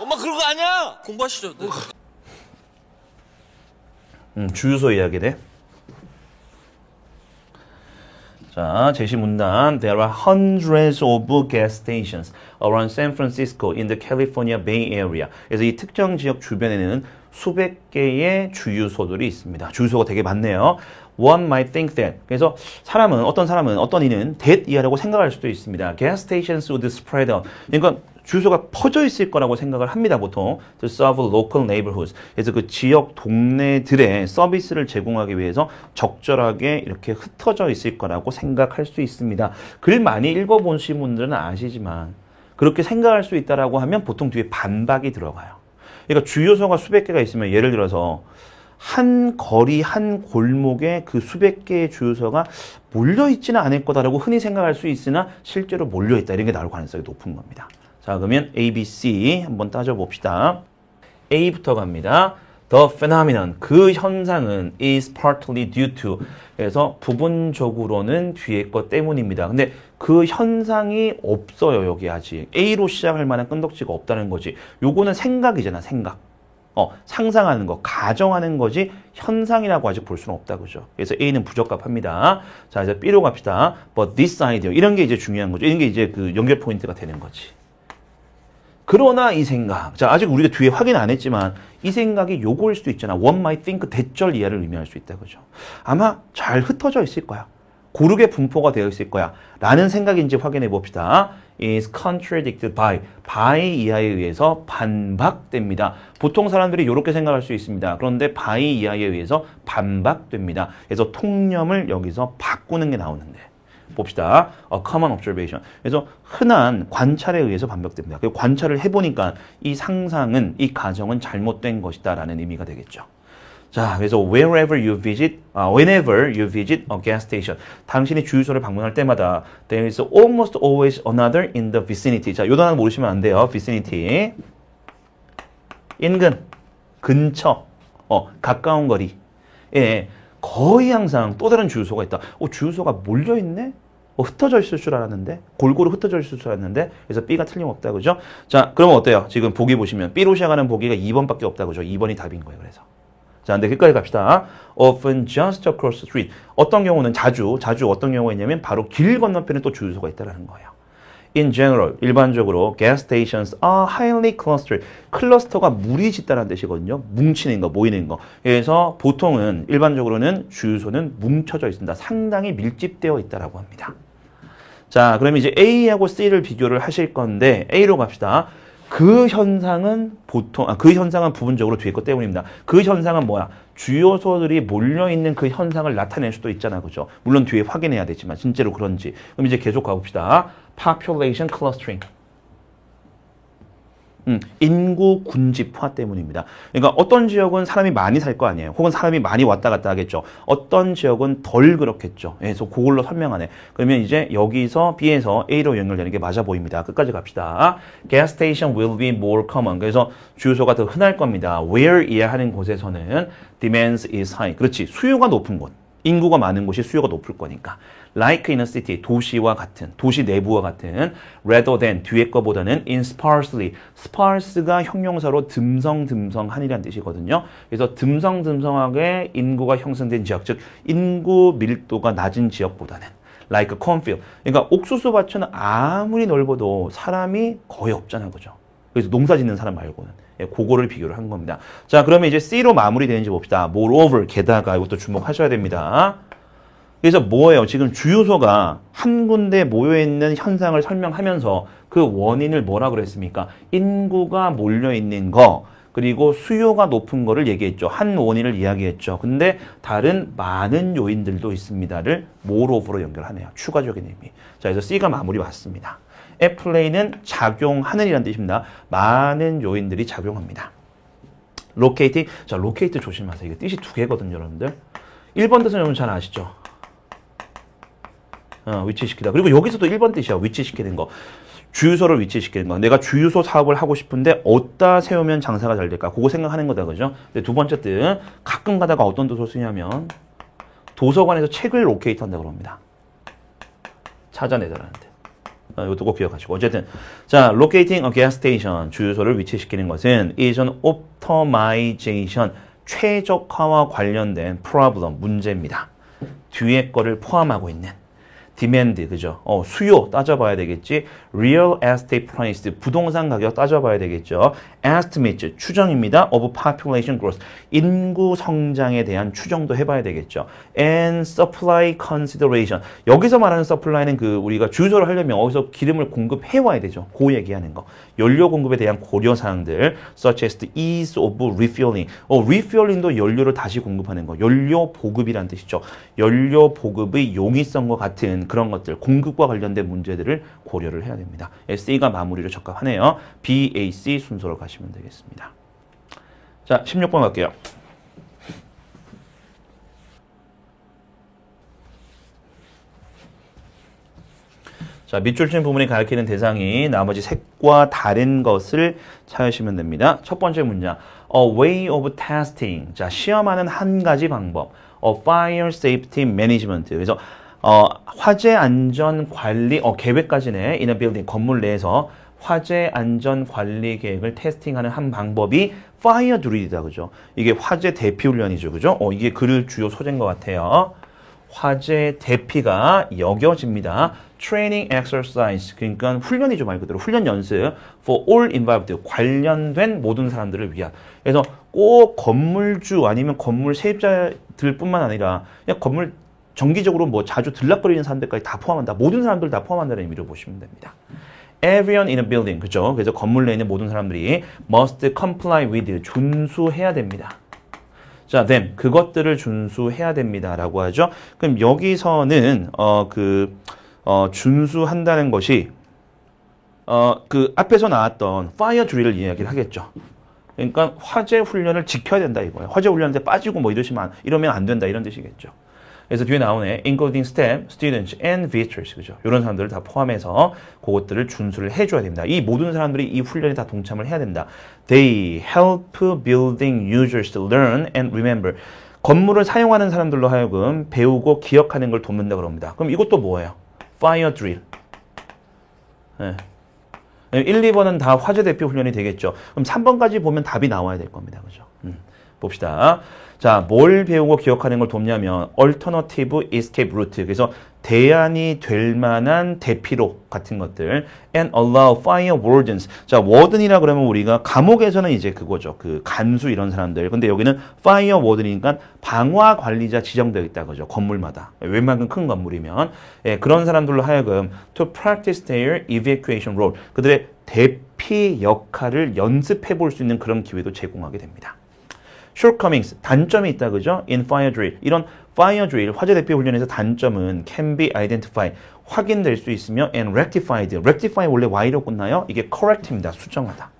Speaker 3: 엄마 그런 거 아니야. 공부하시죠. 네.
Speaker 1: 주유소 이야기네. 자, 제시 문단. There are hundreds of gas stations around San Francisco in the California Bay Area. 그래서 이 특정 지역 주변에는 수백 개의 주유소들이 있습니다. 주유소가 되게 많네요. One might think that. 그래서 어떤 이는 that 이하라고 생각할 수도 있습니다. Gas stations would spread out. 그러니까 주유소가 퍼져 있을 거라고 생각을 합니다, 보통. To serve local neighborhoods. 그래서 그 지역 동네들의 서비스를 제공하기 위해서 적절하게 이렇게 흩어져 있을 거라고 생각할 수 있습니다. 글 많이 읽어보신 분들은 아시지만 그렇게 생각할 수 있다라고 하면 보통 뒤에 반박이 들어가요. 그러니까 주유소가 수백 개가 있으면 예를 들어서 한 거리, 한 골목에 그 수백 개의 주유소가 몰려있지는 않을 거다라고 흔히 생각할 수 있으나 실제로 몰려있다. 이런 게 나올 가능성이 높은 겁니다. 자, 그러면 A, B, C 한번 따져봅시다. A부터 갑니다. The phenomenon, 그 현상은 is partly due to. 그래서 부분적으로는 뒤에 것 때문입니다. 근데 그 현상이 없어요, 여기 아직. A로 시작할 만한 끈덕지가 없다는 거지. 요거는 생각이잖아, 생각. 상상하는 거, 가정하는 거지 현상이라고 아직 볼 수는 없다, 그죠? 그래서 A는 부적합합니다. 자, 이제 B로 갑시다. But this idea, 이런 게 이제 중요한 거죠. 이런 게 이제 그 연결 포인트가 되는 거지. 그러나 이 생각, 자, 아직 우리가 뒤에 확인 안 했지만 이 생각이 요거일 수도 있잖아. One might think 대절 이하를 의미할 수 있다, 그죠? 아마 잘 흩어져 있을 거야. 고르게 분포가 되어 있을 거야. 라는 생각인지 확인해 봅시다. is contradicted by 이하에 의해서 반박됩니다. 보통 사람들이 이렇게 생각할 수 있습니다. 그런데 by 이하에 의해서 반박됩니다. 그래서 통념을 여기서 바꾸는 게 나오는데 봅시다. A common observation. 그래서 흔한 관찰에 의해서 반복됩니다. 그 관찰을 해보니까 이 상상은, 이 가정은 잘못된 것이다라는 의미가 되겠죠. 자, 그래서 whenever you visit a gas station, 당신이 주유소를 방문할 때마다 there is almost always another in the vicinity. 자, 요 단어 모르시면 안 돼요. vicinity. 인근, 근처, 가까운 거리. 예, 거의 항상 또 다른 주유소가 있다. 주유소가 몰려있네? 흩어져 있을 줄 알았는데, 골고루 흩어져 있을 줄 알았는데, 그래서 B가 틀림없다, 그죠? 자, 그러면 어때요? 지금 보기 보시면 B로 시작하는 보기가 2번밖에 없다, 그죠? 2번이 답인 거예요, 그래서. 자, 근데 끝까지 갑시다. Often just across the street. 어떤 경우는 자주 어떤 경우가 있냐면 바로 길 건너편에 또 주유소가 있다는 거예요. In general, 일반적으로 gas stations are highly clustered. 클러스터가 무리짓다라는 뜻이거든요. 뭉치는 거, 모이는 거. 그래서 보통은 일반적으로는 주유소는 뭉쳐져 있습니다. 상당히 밀집되어 있다라고 합니다. 자, 그러면 이제 A하고 C를 비교를 하실 건데 A로 갑시다. 그 현상은 그 현상은 부분적으로 뒤에 것 때문입니다. 그 현상은 뭐야? 주요소들이 몰려있는 그 현상을 나타낼 수도 있잖아, 그죠? 물론 뒤에 확인해야 되지만, 진짜로 그런지. 그럼 이제 계속 가봅시다. Population clustering. 인구 군집화 때문입니다. 그러니까 어떤 지역은 사람이 많이 살 거 아니에요. 혹은 사람이 많이 왔다 갔다 하겠죠. 어떤 지역은 덜 그렇겠죠. 그래서 그걸로 설명하네. 그러면 이제 여기서 B에서 A로 연결되는 게 맞아 보입니다. 끝까지 갑시다. Gas station will be more common. 그래서 주유소가 더 흔할 겁니다. Where 이해하는 곳에서는 demand is high. 그렇지. 수요가 높은 곳. 인구가 많은 곳이 수요가 높을 거니까. Like in a city, 도시와 같은, 도시 내부와 같은, rather than, 뒤에 거보다는 in sparsely. sparse가 형용사로 듬성듬성한이라는 뜻이거든요. 그래서 듬성듬성하게 인구가 형성된 지역, 즉 인구 밀도가 낮은 지역보다는 like a cornfield. 그러니까 옥수수 밭은 아무리 넓어도 사람이 거의 없잖아, 그죠? 그래서 농사 짓는 사람 말고는. 그거를 비교를 한 겁니다. 자, 그러면 이제 C로 마무리되는지 봅시다. Moreover, 게다가 이것도 주목하셔야 됩니다. 그래서 뭐예요? 지금 주유소가 한 군데 모여있는 현상을 설명하면서 그 원인을 뭐라 그랬습니까? 인구가 몰려있는 거, 그리고 수요가 높은 거를 얘기했죠. 한 원인을 이야기했죠. 근데 다른 많은 요인들도 있습니다를 moreover로 연결하네요. 추가적인 의미. 자, 그래서 C가 마무리 맞습니다. apply는 작용하는 이라는 뜻입니다. 많은 요인들이 작용합니다. locating. 자, locate 조심하세요. 이게 뜻이 두 개거든요, 여러분들. 1번 뜻은 여러분 잘 아시죠? 위치시키다. 그리고 여기서도 1번 뜻이야. 위치시키는 거. 주유소를 위치시키는 거. 내가 주유소 사업을 하고 싶은데 어디다 세우면 장사가 잘 될까? 그거 생각하는 거다, 그죠? 근데 두 번째 뜻, 가끔 가다가 어떤 뜻을 쓰냐면 도서관에서 책을 로케이트 한다고 합니다. 찾아내더라는 뜻. 이것도 꼭 기억하시고. 어쨌든 자, locating a gas station, 주유소를 위치시키는 것은 is an optimization, 최적화와 관련된 problem, 문제입니다. 뒤에 거를 포함하고 있는 demand, 그죠? 수요 따져봐야 되겠지. real estate price, 부동산 가격 따져봐야 되겠죠. estimate, 추정입니다. of population growth, 인구 성장에 대한 추정도 해봐야 되겠죠. and supply consideration, 여기서 말하는 supply는 그 우리가 주유소를 하려면 어디서 기름을 공급해 와야 되죠. 그 얘기하는 거. 연료 공급에 대한 고려 사항들, such as the ease of refueling. refueling도 연료를 다시 공급하는 거. 연료 보급이란 뜻이죠. 연료 보급의 용이성과 같은 그런 것들, 공급과 관련된 문제들을 고려를 해야 됩니다. C가 마무리를 적합하네요. B, A, C 순서로 가시면 되겠습니다. 자, 16번 갈게요. 자, 밑줄친 부분이 가리키는 대상이 나머지 색과 다른 것을 찾으시면 됩니다. 첫 번째 문장, a way of testing. 자, 시험하는 한 가지 방법. a fire safety management. 그래서 화재 안전 관리 계획까지네. in a building, 건물 내에서 화재 안전 관리 계획을 테스팅하는 한 방법이 fire drill이다, 그죠? 이게 화재 대피 훈련이죠, 그죠? 이게 글 주요 소재인 것 같아요. 화재 대피가 여겨집니다. Training exercise, 그러니까 훈련이죠, 말 그대로. 훈련 연습 for all involved, 관련된 모든 사람들을 위한. 그래서 꼭 건물주 아니면 건물 세입자들 뿐만 아니라 그냥 건물 정기적으로 뭐 자주 들락거리는 사람들까지 다 포함한다. 모든 사람들 다 포함한다는 의미로 보시면 됩니다. Everyone in a building, 그죠? 그래서 건물 내에 있는 모든 사람들이 must comply with, 준수해야 됩니다. 자, them, 그것들을 준수해야 됩니다라고 하죠. 그럼 여기서는 준수한다는 것이 그 앞에서 나왔던 fire drill을 이야기를 하겠죠. 그러니까 화재 훈련을 지켜야 된다 이거예요. 화재 훈련한테 빠지고 뭐 이러면 안 된다 이런 뜻이겠죠. 그래서 뒤에 나오네. including staff, students, and visitors. 그죠? 이런 사람들을 다 포함해서 그것들을 준수를 해줘야 됩니다. 이 모든 사람들이 이 훈련에 다 동참을 해야 된다. They help building users to learn and remember. 건물을 사용하는 사람들로 하여금 배우고 기억하는 걸 돕는다 그럽니다. 그럼 이것도 뭐예요? fire drill. 네. 1, 2번은 다 화재 대피 훈련이 되겠죠. 그럼 3번까지 보면 답이 나와야 될 겁니다. 그죠? 봅시다. 자, 뭘 배우고 기억하는 걸 돕냐면 alternative escape route. 그래서 대안이 될 만한 대피로 같은 것들. and allow fire wardens. 자, 워든이라 그러면 우리가 감옥에서는 이제 그거죠. 그 간수 이런 사람들. 근데 여기는 fire warden이니까 방화 관리자 지정되어 있다 그죠. 건물마다. 웬만큼 큰 건물이면 그런 사람들로 하여금 to practice their evacuation role. 그들의 대피 역할을 연습해 볼 수 있는 그런 기회도 제공하게 됩니다. shortcomings, 단점이 있다 그죠? in fire drill. 이런 fire drill, 화재 대피 훈련에서 단점은 can be identified, 확인될 수 있으며 and rectified. rectify 원래 y로 끝나요? 이게 correct입니다. 수정하다.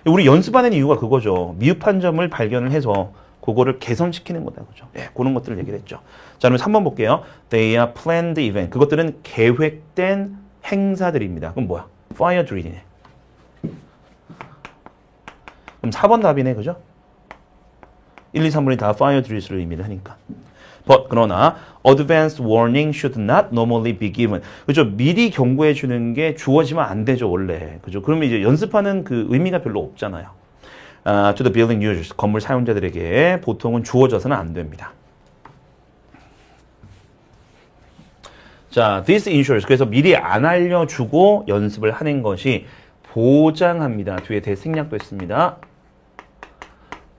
Speaker 1: 우리 연습하는 이유가 그거죠. 미흡한 점을 발견을 해서 그거를 개선시키는 거다 그죠? 예, 그런 것들을 얘기를 했죠. 자, 그럼 3번 볼게요. They are planned event. 그것들은 계획된 행사들입니다. 그럼 뭐야? fire drill이네. 그럼 4번 답이네 그죠? 1, 2, 3번이 다 fire drill을 의미를 하니까. But, 그러나 advance warning should not normally be given. 그죠? 미리 경고해 주는 게 주어지면 안 되죠, 원래. 그죠? 그러면 이제 연습하는 그 의미가 별로 없잖아요. To the building users, 건물 사용자들에게 보통은 주어져서는 안 됩니다. 자, this ensures. 그래서 미리 안 알려주고 연습을 하는 것이 보장합니다. 뒤에 대생략도 있습니다.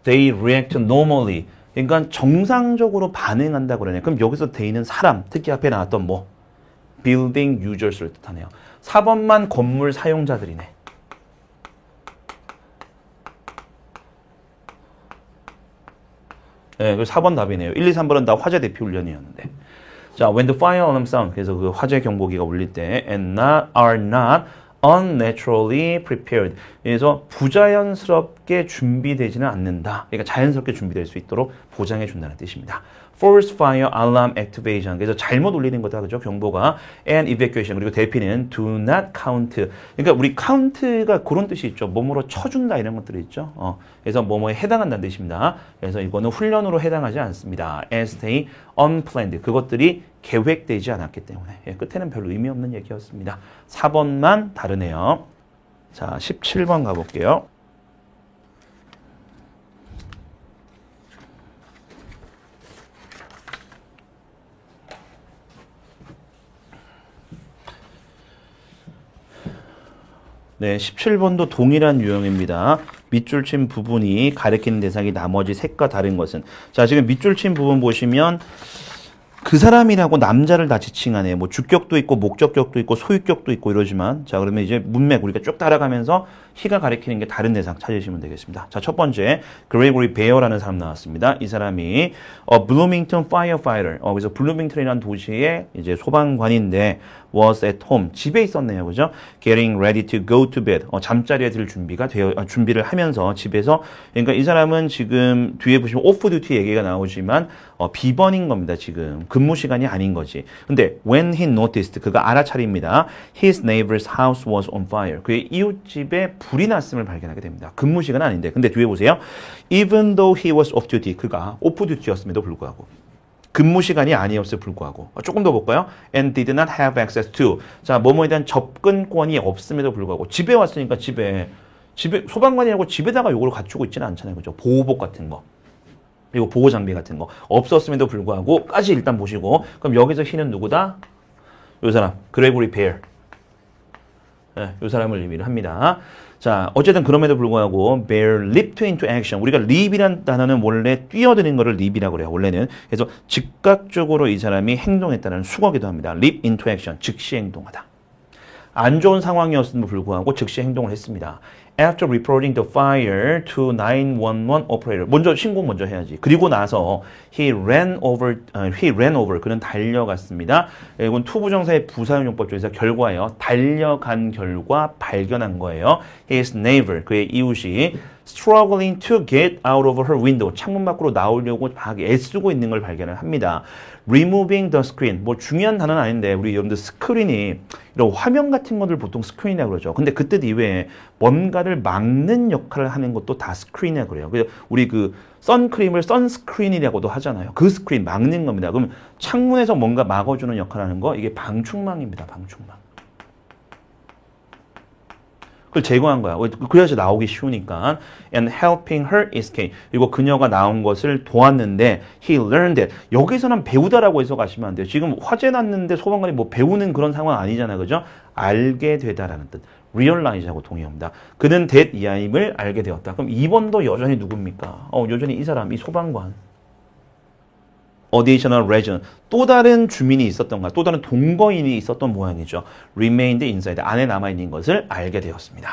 Speaker 1: They react normally. 그러니까 정상적으로 반응한다 그러네. 그럼 여기서 they는 사람, 특히 앞에 나왔던 뭐? building users를 뜻하네요. 4번만 건물 사용자들이네. 네, 그 4번 답이네요. 1, 2, 3번은 다 화재 대피 훈련이었는데. 자, when the fire alarm sound. 그래서 그 화재 경보기가 울릴 때 and are not unnaturally prepared. 그래서 부자연스럽게 준비되지는 않는다. 그러니까 자연스럽게 준비될 수 있도록 보장해 준다는 뜻입니다. Force fire alarm activation. 그래서 잘못 울리는 거다. 그죠? 경보가. And evacuation. 그리고 대피는 do not count. 그러니까 우리 count가 그런 뜻이 있죠. 뭐뭐로 쳐준다 이런 것들이 있죠. 그래서 뭐뭐에 해당한다는 뜻입니다. 그래서 이거는 훈련으로 해당하지 않습니다. As they unplanned. 그것들이 계획되지 않았기 때문에. 끝에는 별로 의미 없는 얘기였습니다. 4번만 다르네요. 자, 17번 가볼게요. 네, 17번도 동일한 유형입니다. 밑줄 친 부분이 가리키는 대상이 나머지 색과 다른 것은. 자, 지금 밑줄 친 부분 보시면 그 사람이라고 남자를 다 지칭하네요. 뭐 주격도 있고 목적격도 있고 소유격도 있고 이러지만, 자, 그러면 이제 문맥 우리가 쭉 따라가면서 희가 가리키는 게 다른 대상 찾으시면 되겠습니다. 자, 첫 번째 그레이고리 베어라는 사람 나왔습니다. 이 사람이 블루밍턴 파이어파이터. 그래서 블루밍턴이라는 도시의 이제 소방관인데 was at home. 집에 있었네요. 그죠? Getting ready to go to bed. 잠자리에 들 준비를 하면서 집에서. 그러니까 이 사람은 지금 뒤에 보시면 오프 듀티 얘기가 나오지만 비번인 겁니다. 지금 근무 시간이 아닌 거지. 근데 when he noticed, 그가 알아차립니다. His neighbor's house was on fire. 그의 이웃집에 불이 났음을 발견하게 됩니다. 근무 시간 아닌데. 근데 뒤에 보세요. Even though he was off duty. 그가 오프 듀티였음에도 불구하고. 근무 시간이 아니었을 불구하고. 조금 더 볼까요? And did not have access to. 자, 뭐뭐에 대한 접근권이 없음에도 불구하고. 집에 왔으니까 집에 소방관이라고 집에다가 요걸 갖추고 있지는 않잖아요. 그죠? 보호복 같은 거. 그리고 보호 장비 같은 거. 없었음에도 불구하고까지 일단 보시고. 그럼 여기서 he는 누구다? 요 사람. 그레고리 베어. 네, 요 사람을 의미를 합니다. 자, 어쨌든 그럼에도 불구하고 bear leaped into action. 우리가 leap이란 단어는 원래 뛰어드는 거를 leap이라고 그래요. 원래는. 그래서 즉각적으로 이 사람이 행동했다는 수거기도 합니다. leap into action. 즉시 행동하다. 안 좋은 상황이었음에도 불구하고 즉시 행동을 했습니다. After reporting the fire to 911 operator. 먼저 신고 먼저 해야지. 그리고 나서 he ran over. 그는 달려갔습니다. 이건 투부정사의 부사용용법 중에서 결과예요. 달려간 결과 발견한 거예요. His neighbor, 그의 이웃이 struggling to get out of her window. 창문 밖으로 나오려고 막 애쓰고 있는 걸 발견을 합니다. Removing the screen. 뭐 중요한 단어는 아닌데 우리 여러분들 스크린이 이런 화면 같은 것들 보통 스크린이라고 그러죠. 근데 그 뜻 이외에 뭔가를 막는 역할을 하는 것도 다 스크린이라고 그래요. 그래서 우리 그 선크림을 선스크린이라고도 하잖아요. 그 스크린 막는 겁니다. 그럼 창문에서 뭔가 막아주는 역할을 하는 거 이게 방충망입니다. 방충망. 그걸 제거한 거야. 그래야지 나오기 쉬우니까. And helping her escape. 그리고 그녀가 나온 것을 도왔는데 he learned it. 여기서는 배우다라고 해서 가시면 안 돼요. 지금 화재 났는데 소방관이 뭐 배우는 그런 상황 아니잖아요. 그죠? 알게 되다라는 뜻. realize하고 동의합니다. 그는 that 이하임을 알게 되었다. 그럼 2번도 여전히 누굽니까? 여전히 이 사람, 이 소방관. additional resident. 또 다른 주민이 있었던가, 또 다른 동거인이 있었던 모양이죠. remained inside. 안에 남아있는 것을 알게 되었습니다.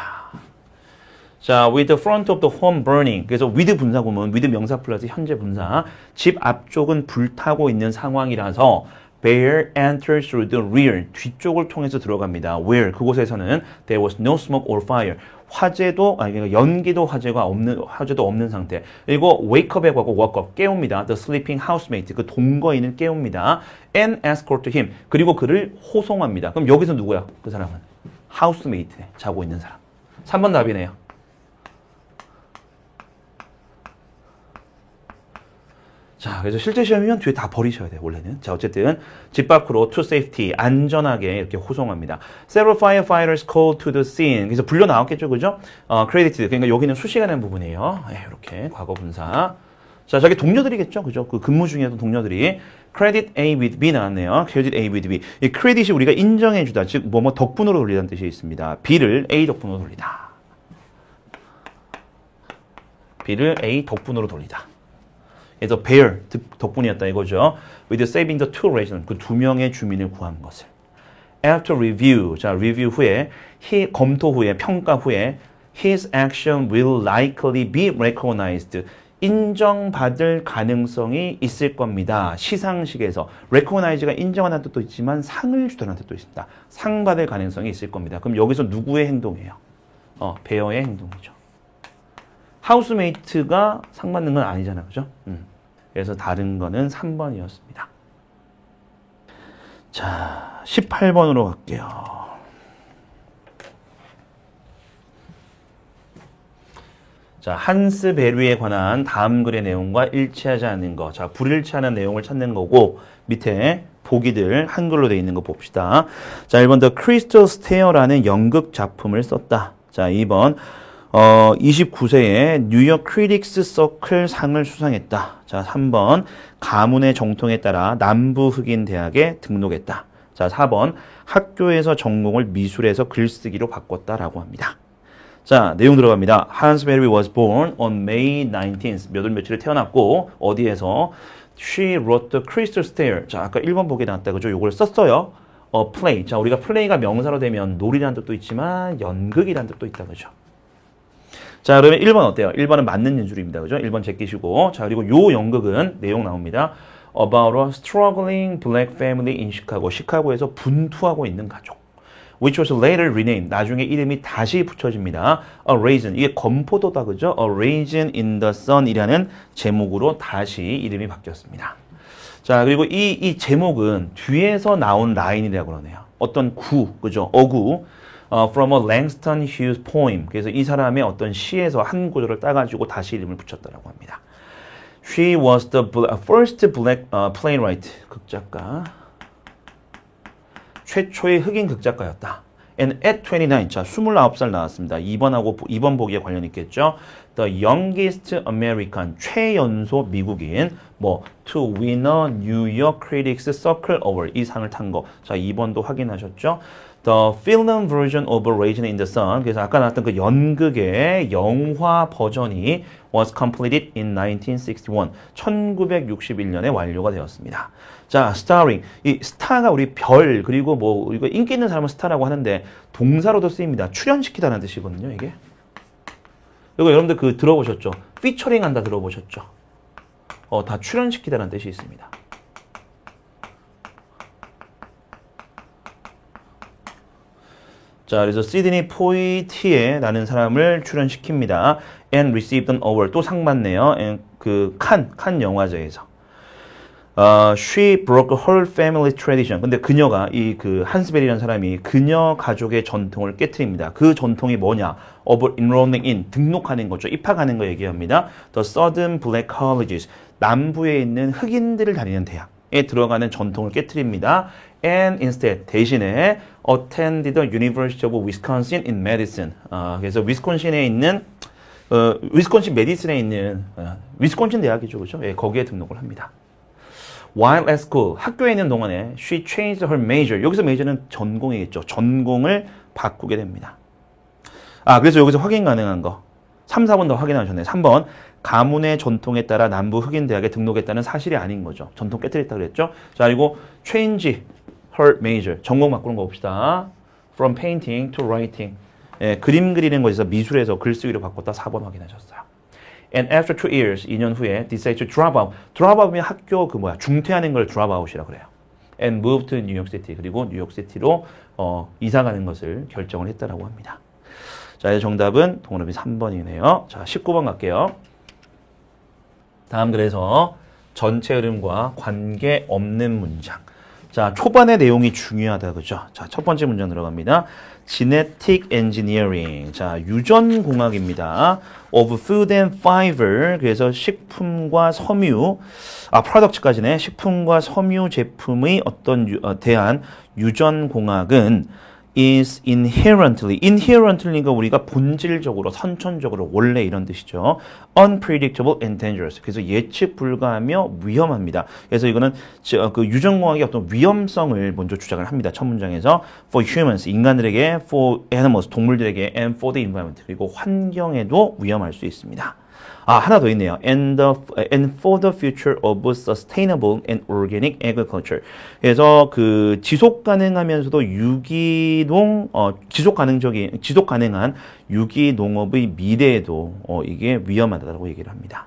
Speaker 1: 자, with the front of the home burning. 그래서 with 분사구문, with 명사 플러스 현재 분사. 집 앞쪽은 불타고 있는 상황이라서 Bear entered through the rear. 뒤쪽을 통해서 들어갑니다. Where? 그곳에서는 there was no smoke or fire. 그러니까 연기도 화재도 없는 상태. 그리고 wake up에 가고 woke up 깨웁니다. The sleeping housemate 그 동거인은 깨웁니다. And escort him 그리고 그를 호송합니다. 그럼 여기서 누구야? 그 사람은 housemate 자고 있는 사람. 3번 답이네요. 자, 그래서 실제 시험이면 뒤에 다 버리셔야 돼요, 원래는. 자, 어쨌든 집 밖으로 to safety, 안전하게 이렇게 호송합니다. Several firefighters called to the scene. 그래서 불려 나왔겠죠, 그죠? credited. 그러니까 여기는 수식하는 부분이에요. 이렇게 과거 분사. 자, 저기 동료들이겠죠, 그죠? 그 근무 중에 동료들이 credit A with B 나왔네요. credit A with B. 이 크레딧이 우리가 인정해주다, 즉 뭐뭐 덕분으로 돌리다는 뜻이 있습니다. B를 A 덕분으로 돌리다. B를 A 덕분으로 돌리다. 그래서 bear 덕분이었다 이거죠. With saving the two residents 그 두 명의 주민을 구한 것을. After review 자 review 후에 검토 후에 평가 후에 his action will likely be recognized 인정받을 가능성이 있을 겁니다. 시상식에서 recognize가 인정하는 뜻도 있지만 상을 주다는 뜻도 있습니다. 상 받을 가능성이 있을 겁니다. 그럼 여기서 누구의 행동이에요? 베어의 행동이죠. 하우스메이트가 상 받는 건 아니잖아, 그죠? 그래서 다른 거는 3번이었습니다. 자, 18번으로 갈게요. 자, 한스 베르에 관한 다음 글의 내용과 일치하지 않는 거. 자, 불일치하는 내용을 찾는 거고 밑에 보기들 한글로 되어 있는 거 봅시다. 자, 1번 The Crystal Stair라는 연극 작품을 썼다. 자, 2번 29세에 뉴욕 크리틱스 서클 상을 수상했다. 자, 3번 가문의 정통에 따라 남부 흑인 대학에 등록했다. 자, 4번 학교에서 전공을 미술에서 글쓰기로 바꿨다라고 합니다. 자, 내용 들어갑니다. Hans Berry was born on May 19th. 몇 월 며칠에 태어났고 어디에서? She wrote the Crystal Stair. 자, 아까 1번 보기에 나왔다. 그죠? 요걸 썼어요. play. 자, 우리가 play가 명사로 되면 놀이라는 뜻도 있지만 연극이라는 뜻도 있다. 그죠? 자, 그러면 1번 어때요? 1번은 맞는 연출입니다. 그죠? 1번 제끼시고. 자, 그리고 요 연극은 내용 나옵니다. About a struggling black family in Chicago. 시카고에서 분투하고 있는 가족. Which was later renamed. 나중에 이름이 다시 붙여집니다. A Raisin. 이게 건포도다. 그죠? A Raisin in the Sun이라는 제목으로 다시 이름이 바뀌었습니다. 자, 그리고 이 제목은 뒤에서 나온 라인이라고 그러네요. 어떤 구, 그죠? 어구. From a Langston Hughes poem. 그래서 이 사람의 어떤 시에서 한 구절을 따가지고 다시 이름을 붙였다라고 합니다. She was the first black playwright. 극작가. 최초의 흑인 극작가였다. And at 29, 자, 29살 나왔습니다. 2번 보기에 관련 있겠죠. The youngest American, 최연소 미국인, to win a New York Critics Circle Award, 이 상을 탄 거. 자, 2번도 확인하셨죠. The film version of Raisin in the Sun, 그래서 아까 나왔던 그 연극의 영화 버전이 was completed in 1961, 1961년에 완료가 되었습니다. 자, starring. 이 스타가 우리 별, 그리고 이거 인기 있는 사람은 스타라고 하는데 동사로도 쓰입니다. 출연시키다는 뜻이거든요, 이게. 이거 여러분들 그 들어보셨죠? 피처링 한다 들어보셨죠? 다 출연시키다는 뜻이 있습니다. 자, 그래서 시드니 포이티에라는 사람을 출연시킵니다. And received an award. 또 상 받네요. 칸 영화제에서. She broke her family tradition. 근데 그녀가 그 한스벨이라는 사람이 그녀 가족의 전통을 깨트립니다. 그 전통이 뭐냐? Of enrolling in. 등록하는 거죠. 입학하는 거 얘기합니다. The Southern Black Colleges. 남부에 있는 흑인들을 다니는 대학에 들어가는 전통을 깨트립니다. And instead, 대신에 attended the University of Wisconsin in Madison. 그래서 위스콘신에 있는 위스콘신 메디슨에 있는 위스콘신 대학이죠, 그죠? 예, 거기에 등록을 합니다. While at school, 학교에 있는 동안에 she changed her major. 여기서 메이저는 전공이겠죠. 전공을 바꾸게 됩니다. 그래서 여기서 확인 가능한 거. 3, 4번 더 확인하셨네요. 3번. 가문의 전통에 따라 남부 흑인 대학에 등록했다는 사실이 아닌 거죠. 전통 깨뜨렸다 그랬죠. 자, 그리고 change her major. 전공 바꾸는 거 봅시다. From painting to writing. 예, 그림 그리는 것에서 미술에서 글쓰기로 바꿨다. 4번 확인하셨어요. And after 2 years, 2년 후에 decide to drop out. drop out이면 학교 중퇴하는 걸 drop out이라 그래요. And move to New York City. 그리고 뉴욕시티로 이사 가는 것을 결정을 했다라고 합니다. 자, 정답은 동그라미 3번이네요. 자, 19번 갈게요. 다음 그래서 전체 흐름과 관계없는 문장. 자, 초반의 내용이 중요하다, 그죠? 자, 첫 번째 문장 들어갑니다. Genetic Engineering. 자, 유전공학입니다. Of Food and Fiber. 그래서 식품과 섬유, 프로덕트까지네. 식품과 섬유 제품의 대한 유전공학은 is inherently가 우리가 본질적으로, 선천적으로, 원래 이런 뜻이죠. unpredictable and dangerous. 그래서 예측 불가하며 위험합니다. 그래서 이거는 그 유전공학의 어떤 위험성을 먼저 주장을 합니다. 첫 문장에서 for humans, 인간들에게, for animals, 동물들에게, and for the environment, 그리고 환경에도 위험할 수 있습니다. 하나 더 있네요. And for the future of sustainable and organic agriculture. 그래서 그 지속 가능하면서도 지속 가능한 유기농업의 미래에도 이게 위험하다고 얘기를 합니다.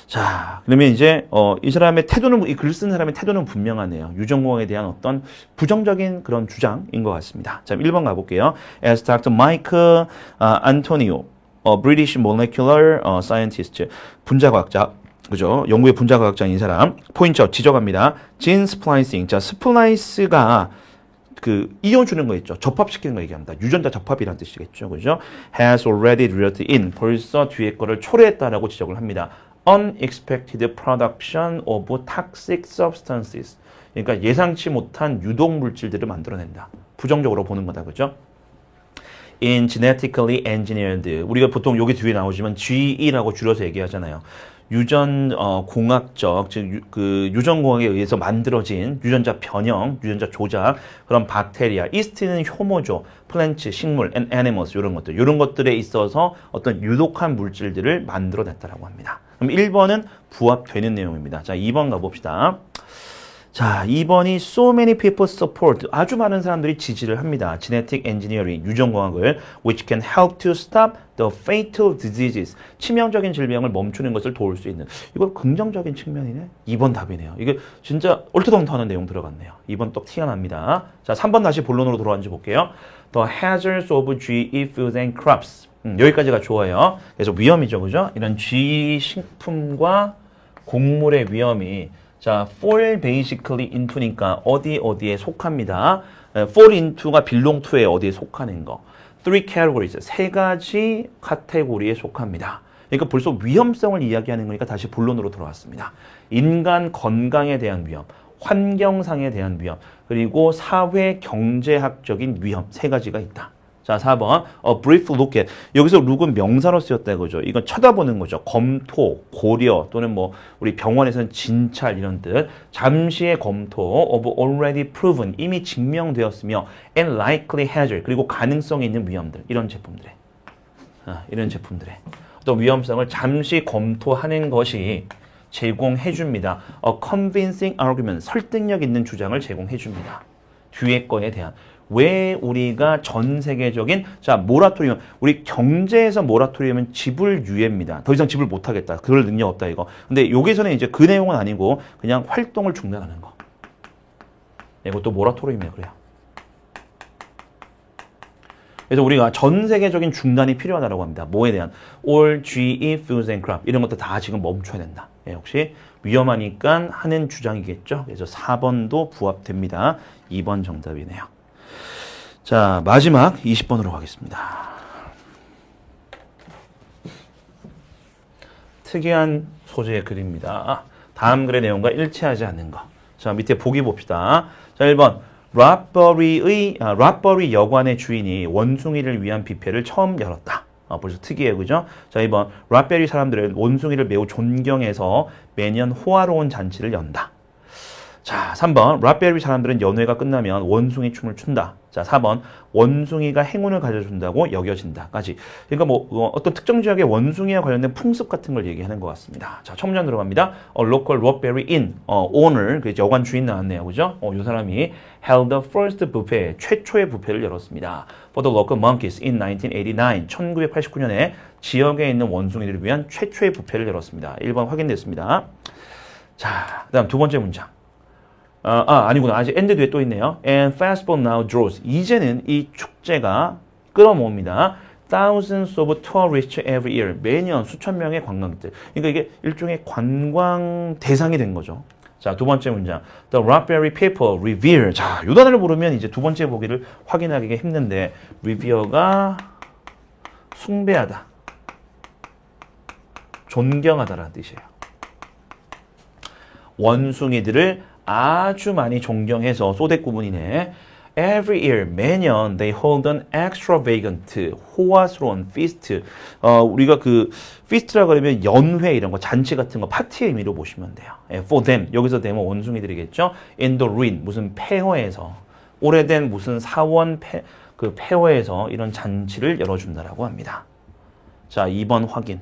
Speaker 1: 자, 그러면 이제 이 사람의 태도는, 이 글 쓴 사람의 태도는 분명하네요. 유전공학에 대한 어떤 부정적인 그런 주장인 것 같습니다. 자, 1번 가볼게요. As Dr. Mike Antonio, British molecular scientist, 분자과학자, 그죠? 영국의 분자과학자인 이 사람, 포인트 지적합니다. gene splicing. 자, 스플라이스가 이어 주는 거 있죠. 접합시키는 거 얘기합니다. 유전자 접합이라는 뜻이겠죠. 그죠? has already resulted in. 벌써 뒤에 거를 초래했다라고 지적을 합니다. unexpected production of toxic substances. 그러니까 예상치 못한 유독 물질들을 만들어낸다. 부정적으로 보는 거다. 그죠? in genetically engineered. 우리가 보통 여기 뒤에 나오지만 GE라고 줄여서 얘기하잖아요. 유전 공학적, 즉 그 유전 공학에 의해서 만들어진 유전자 변형, 유전자 조작, 그런 박테리아, 이스트는 효모죠. 플랜츠, 식물, and animals 이런 것들에 있어서 어떤 유독한 물질들을 만들어냈다라고 합니다. 그럼 1번은 부합되는 내용입니다. 자, 2번 가봅시다. 자, 2번이 so many people support. 아주 많은 사람들이 지지를 합니다. genetic engineering, 유전공학을 which can help to stop the fatal diseases. 치명적인 질병을 멈추는 것을 도울 수 있는. 이거 긍정적인 측면이네. 2번 답이네요. 이게 진짜 얼토당토하는 내용 들어갔네요. 2번 또 티가 납니다. 자, 3번 다시 본론으로 돌아왔는지 볼게요. The hazards of GE foods and crops. 여기까지가 좋아요. 그래서 위험이죠, 그죠? 이런 GE 식품과 곡물의 위험이 자, fall basically into니까 어디에 속합니다. fall into가 belong to에 어디에 속하는 거. 3 categories, 3가지 카테고리에 속합니다. 그러니까 벌써 위험성을 이야기하는 거니까 다시 본론으로 돌아왔습니다. 인간 건강에 대한 위험, 환경상에 대한 위험, 그리고 사회 경제학적인 위험 3가지가 있다. 자, 4번. A brief look at. 여기서 look은 명사로 쓰였다 이거죠. 이건 쳐다보는 거죠. 검토, 고려 또는 뭐 우리 병원에서는 진찰 이런 뜻. 잠시의 검토 of already proven. 이미 증명되었으며 and likely hazard. 그리고 가능성이 있는 위험들. 이런 제품들의 어떤 위험성을 잠시 검토하는 것이 제공해 줍니다. A convincing argument. 설득력 있는 주장을 제공해 줍니다. 뒤에 거에 대한. 왜 우리가 전 세계적인 자 모라토리엄 우리 경제에서 모라토리엄은 지불 유예입니다. 더 이상 지불 못하겠다. 그럴 능력 없다 이거. 근데 여기서는 이제 그 내용은 아니고 그냥 활동을 중단하는 거. 이것도 모라토리엄이에요. 그래요. 그래서 우리가 전 세계적인 중단이 필요하다고 합니다. 뭐에 대한 all GE Foods and Crop 이런 것도 다 지금 멈춰야 된다. 예, 역시 위험하니까 하는 주장이겠죠. 그래서 4번도 부합됩니다. 2번 정답이네요. 자, 마지막 20번으로 가겠습니다. 특이한 소재의 글입니다. 다음 글의 내용과 일치하지 않는 거. 자, 밑에 보기 봅시다. 자, 1번. 락버리 여관의 주인이 원숭이를 위한 뷔페를 처음 열었다. 벌써 특이해요. 그죠? 자, 2번. 락베리 사람들은 원숭이를 매우 존경해서 매년 호화로운 잔치를 연다. 자, 3번. 락베리 사람들은 연회가 끝나면 원숭이 춤을 춘다. 자, 4번. 원숭이가 행운을 가져준다고 여겨진다까지. 그러니까 뭐 어떤 특정 지역의 원숭이와 관련된 풍습 같은 걸 얘기하는 것 같습니다. 자, 첫 문장 들어갑니다. Local Rockberry Inn owner, 그 여관 주인 나왔네요. 그죠? 이 사람이 held the first buffet, 최초의 뷔페를 열었습니다. For the local monkeys in 1989, 1989년에 지역에 있는 원숭이들을 위한 최초의 뷔페를 열었습니다. 1번 확인됐습니다. 자, 그다음 두 번째 문장. 아니구나. 아직 엔드 뒤에 또 있네요. And festival now draws. 이제는 이 축제가 끌어모읍니다. Thousands of tourists every year. 매년 수천 명의 관광객들. 그러니까 이게 일종의 관광 대상이 된 거죠. 자, 두 번째 문장. The Rockberry people revere. 자, 이 단어를 모르면 이제 두 번째 보기를 확인하기가 힘든데 revere가 숭배하다. 존경하다라는 뜻이에요. 원숭이들을 아주 많이 존경해서 소대 구문이네. Every year, 매년 they hold an extravagant, 호화스러운 feast. 우리가 그 feast라고 하면 연회 이런 거, 잔치 같은 거 파티의 의미로 보시면 돼요. For them, 여기서 them은 원숭이들이겠죠. In the ruin, 무슨 폐허에서 오래된 무슨 사원 그 폐허에서 이런 잔치를 열어준다라고 합니다. 자, 2번 확인.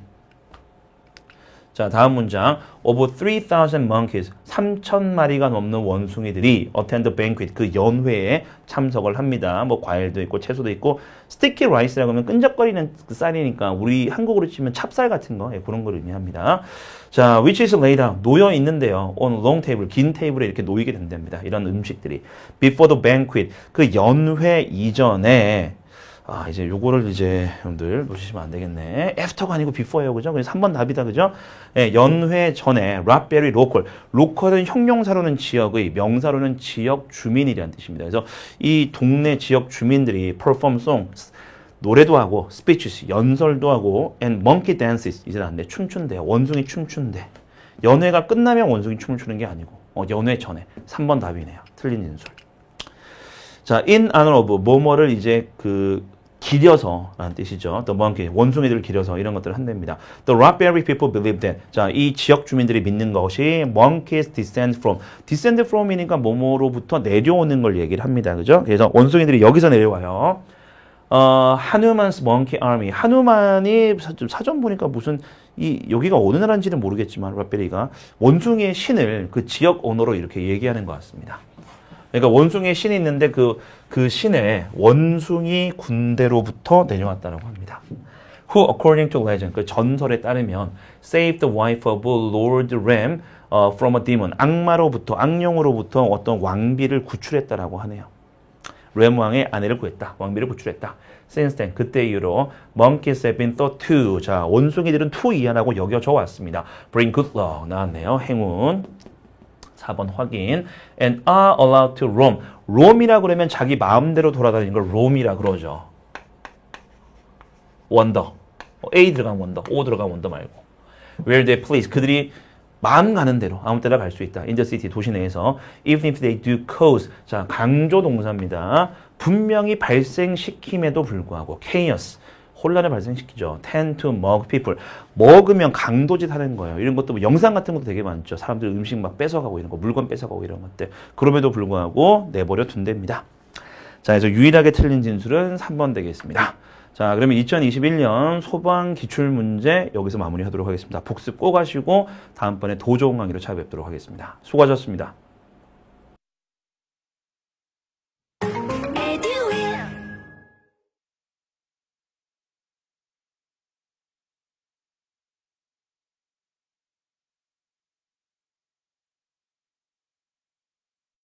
Speaker 1: 자, 다음 문장. Over 3,000 monkeys, 3,000마리가 넘는 원숭이들이 attend the banquet, 그 연회에 참석을 합니다. 뭐 과일도 있고 채소도 있고 sticky rice라고 하면 끈적거리는 그 쌀이니까 우리 한국으로 치면 찹쌀 같은 거 그런 걸 의미합니다. 자, which is laid out, 놓여 있는데요. on long table, 긴 테이블에 이렇게 놓이게 된답니다. 이런 음식들이. Before the banquet, 그 연회 이전에 이제 요거를 이제 여러분들 놓치시면 안 되겠네. 애프터가 아니고 비포예요. 그죠? 그래서 3번 답이다. 그죠? 예, 연회 전에 락베리 로컬. 로컬은 형용사로는 지역의, 명사로는 지역 주민이라는 뜻입니다. 그래서 이 동네 지역 주민들이 perform songs, 노래도 하고 speeches, 연설도 하고 and monkey dances, 이제 나왔는데 춤춘대요. 원숭이 춤춘대. 연회가 끝나면 원숭이 춤을 추는 게 아니고 연회 전에. 3번 답이네요. 틀린 진술. 자, in honor of, 뭐뭐를 이제 기려서라는 뜻이죠. The monkey, 원숭이들을 기려서 이런 것들을 한답니다. The Rockberry people believe that. 자, 이 지역 주민들이 믿는 것이 monkeys descend from. descend from이니까 뭐뭐로부터 내려오는 걸 얘기를 합니다. 그죠? 그래서 원숭이들이 여기서 내려와요. 하누만's monkey army. 하누만이 사전 보니까 무슨 여기가 어느 나라인지는 모르겠지만 락베리가 원숭이의 신을 그 지역 언어로 이렇게 얘기하는 것 같습니다. 그러니까 원숭이의 신이 있는데 그 신에 원숭이 군대로부터 내려왔다라고 합니다. Who, according to legend, 그 전설에 따르면 saved the wife of Lord Ram from a demon. 악령으로부터 어떤 왕비를 구출했다라고 하네요. 램 왕의 아내를 구했다. 왕비를 구출했다. Since then, 그때 이후로 monkeys have been thought to. 자, 원숭이들은 to 이하라고 여겨져 왔습니다. Bring good luck. 나왔네요. 행운. 4번 확인. And are allowed to roam. roam이라 그러면 자기 마음대로 돌아다니는 걸 roam이라 그러죠. 원더. A 들어간 원더, O 들어간 원더 말고. Where they please. 그들이 마음 가는 대로 아무 때나 갈 수 있다. In the city, 도시 내에서. Even if they do cause. 자, 강조 동사입니다. 분명히 발생시킴에도 불구하고. chaos. 혼란을 발생시키죠. tend to mug people. 먹으면 강도짓 하는 거예요. 이런 것도 뭐 영상 같은 것도 되게 많죠. 사람들 음식 막 뺏어가고 이런 거, 물건 뺏어가고 이런 것들. 그럼에도 불구하고 내버려 둔답니다. 자, 그래서 유일하게 틀린 진술은 3번 되겠습니다. 자, 그러면 2021년 소방 기출문제 여기서 마무리하도록 하겠습니다. 복습 꼭 하시고 다음번에 더 좋은 강의로 찾아뵙도록 하겠습니다. 수고하셨습니다.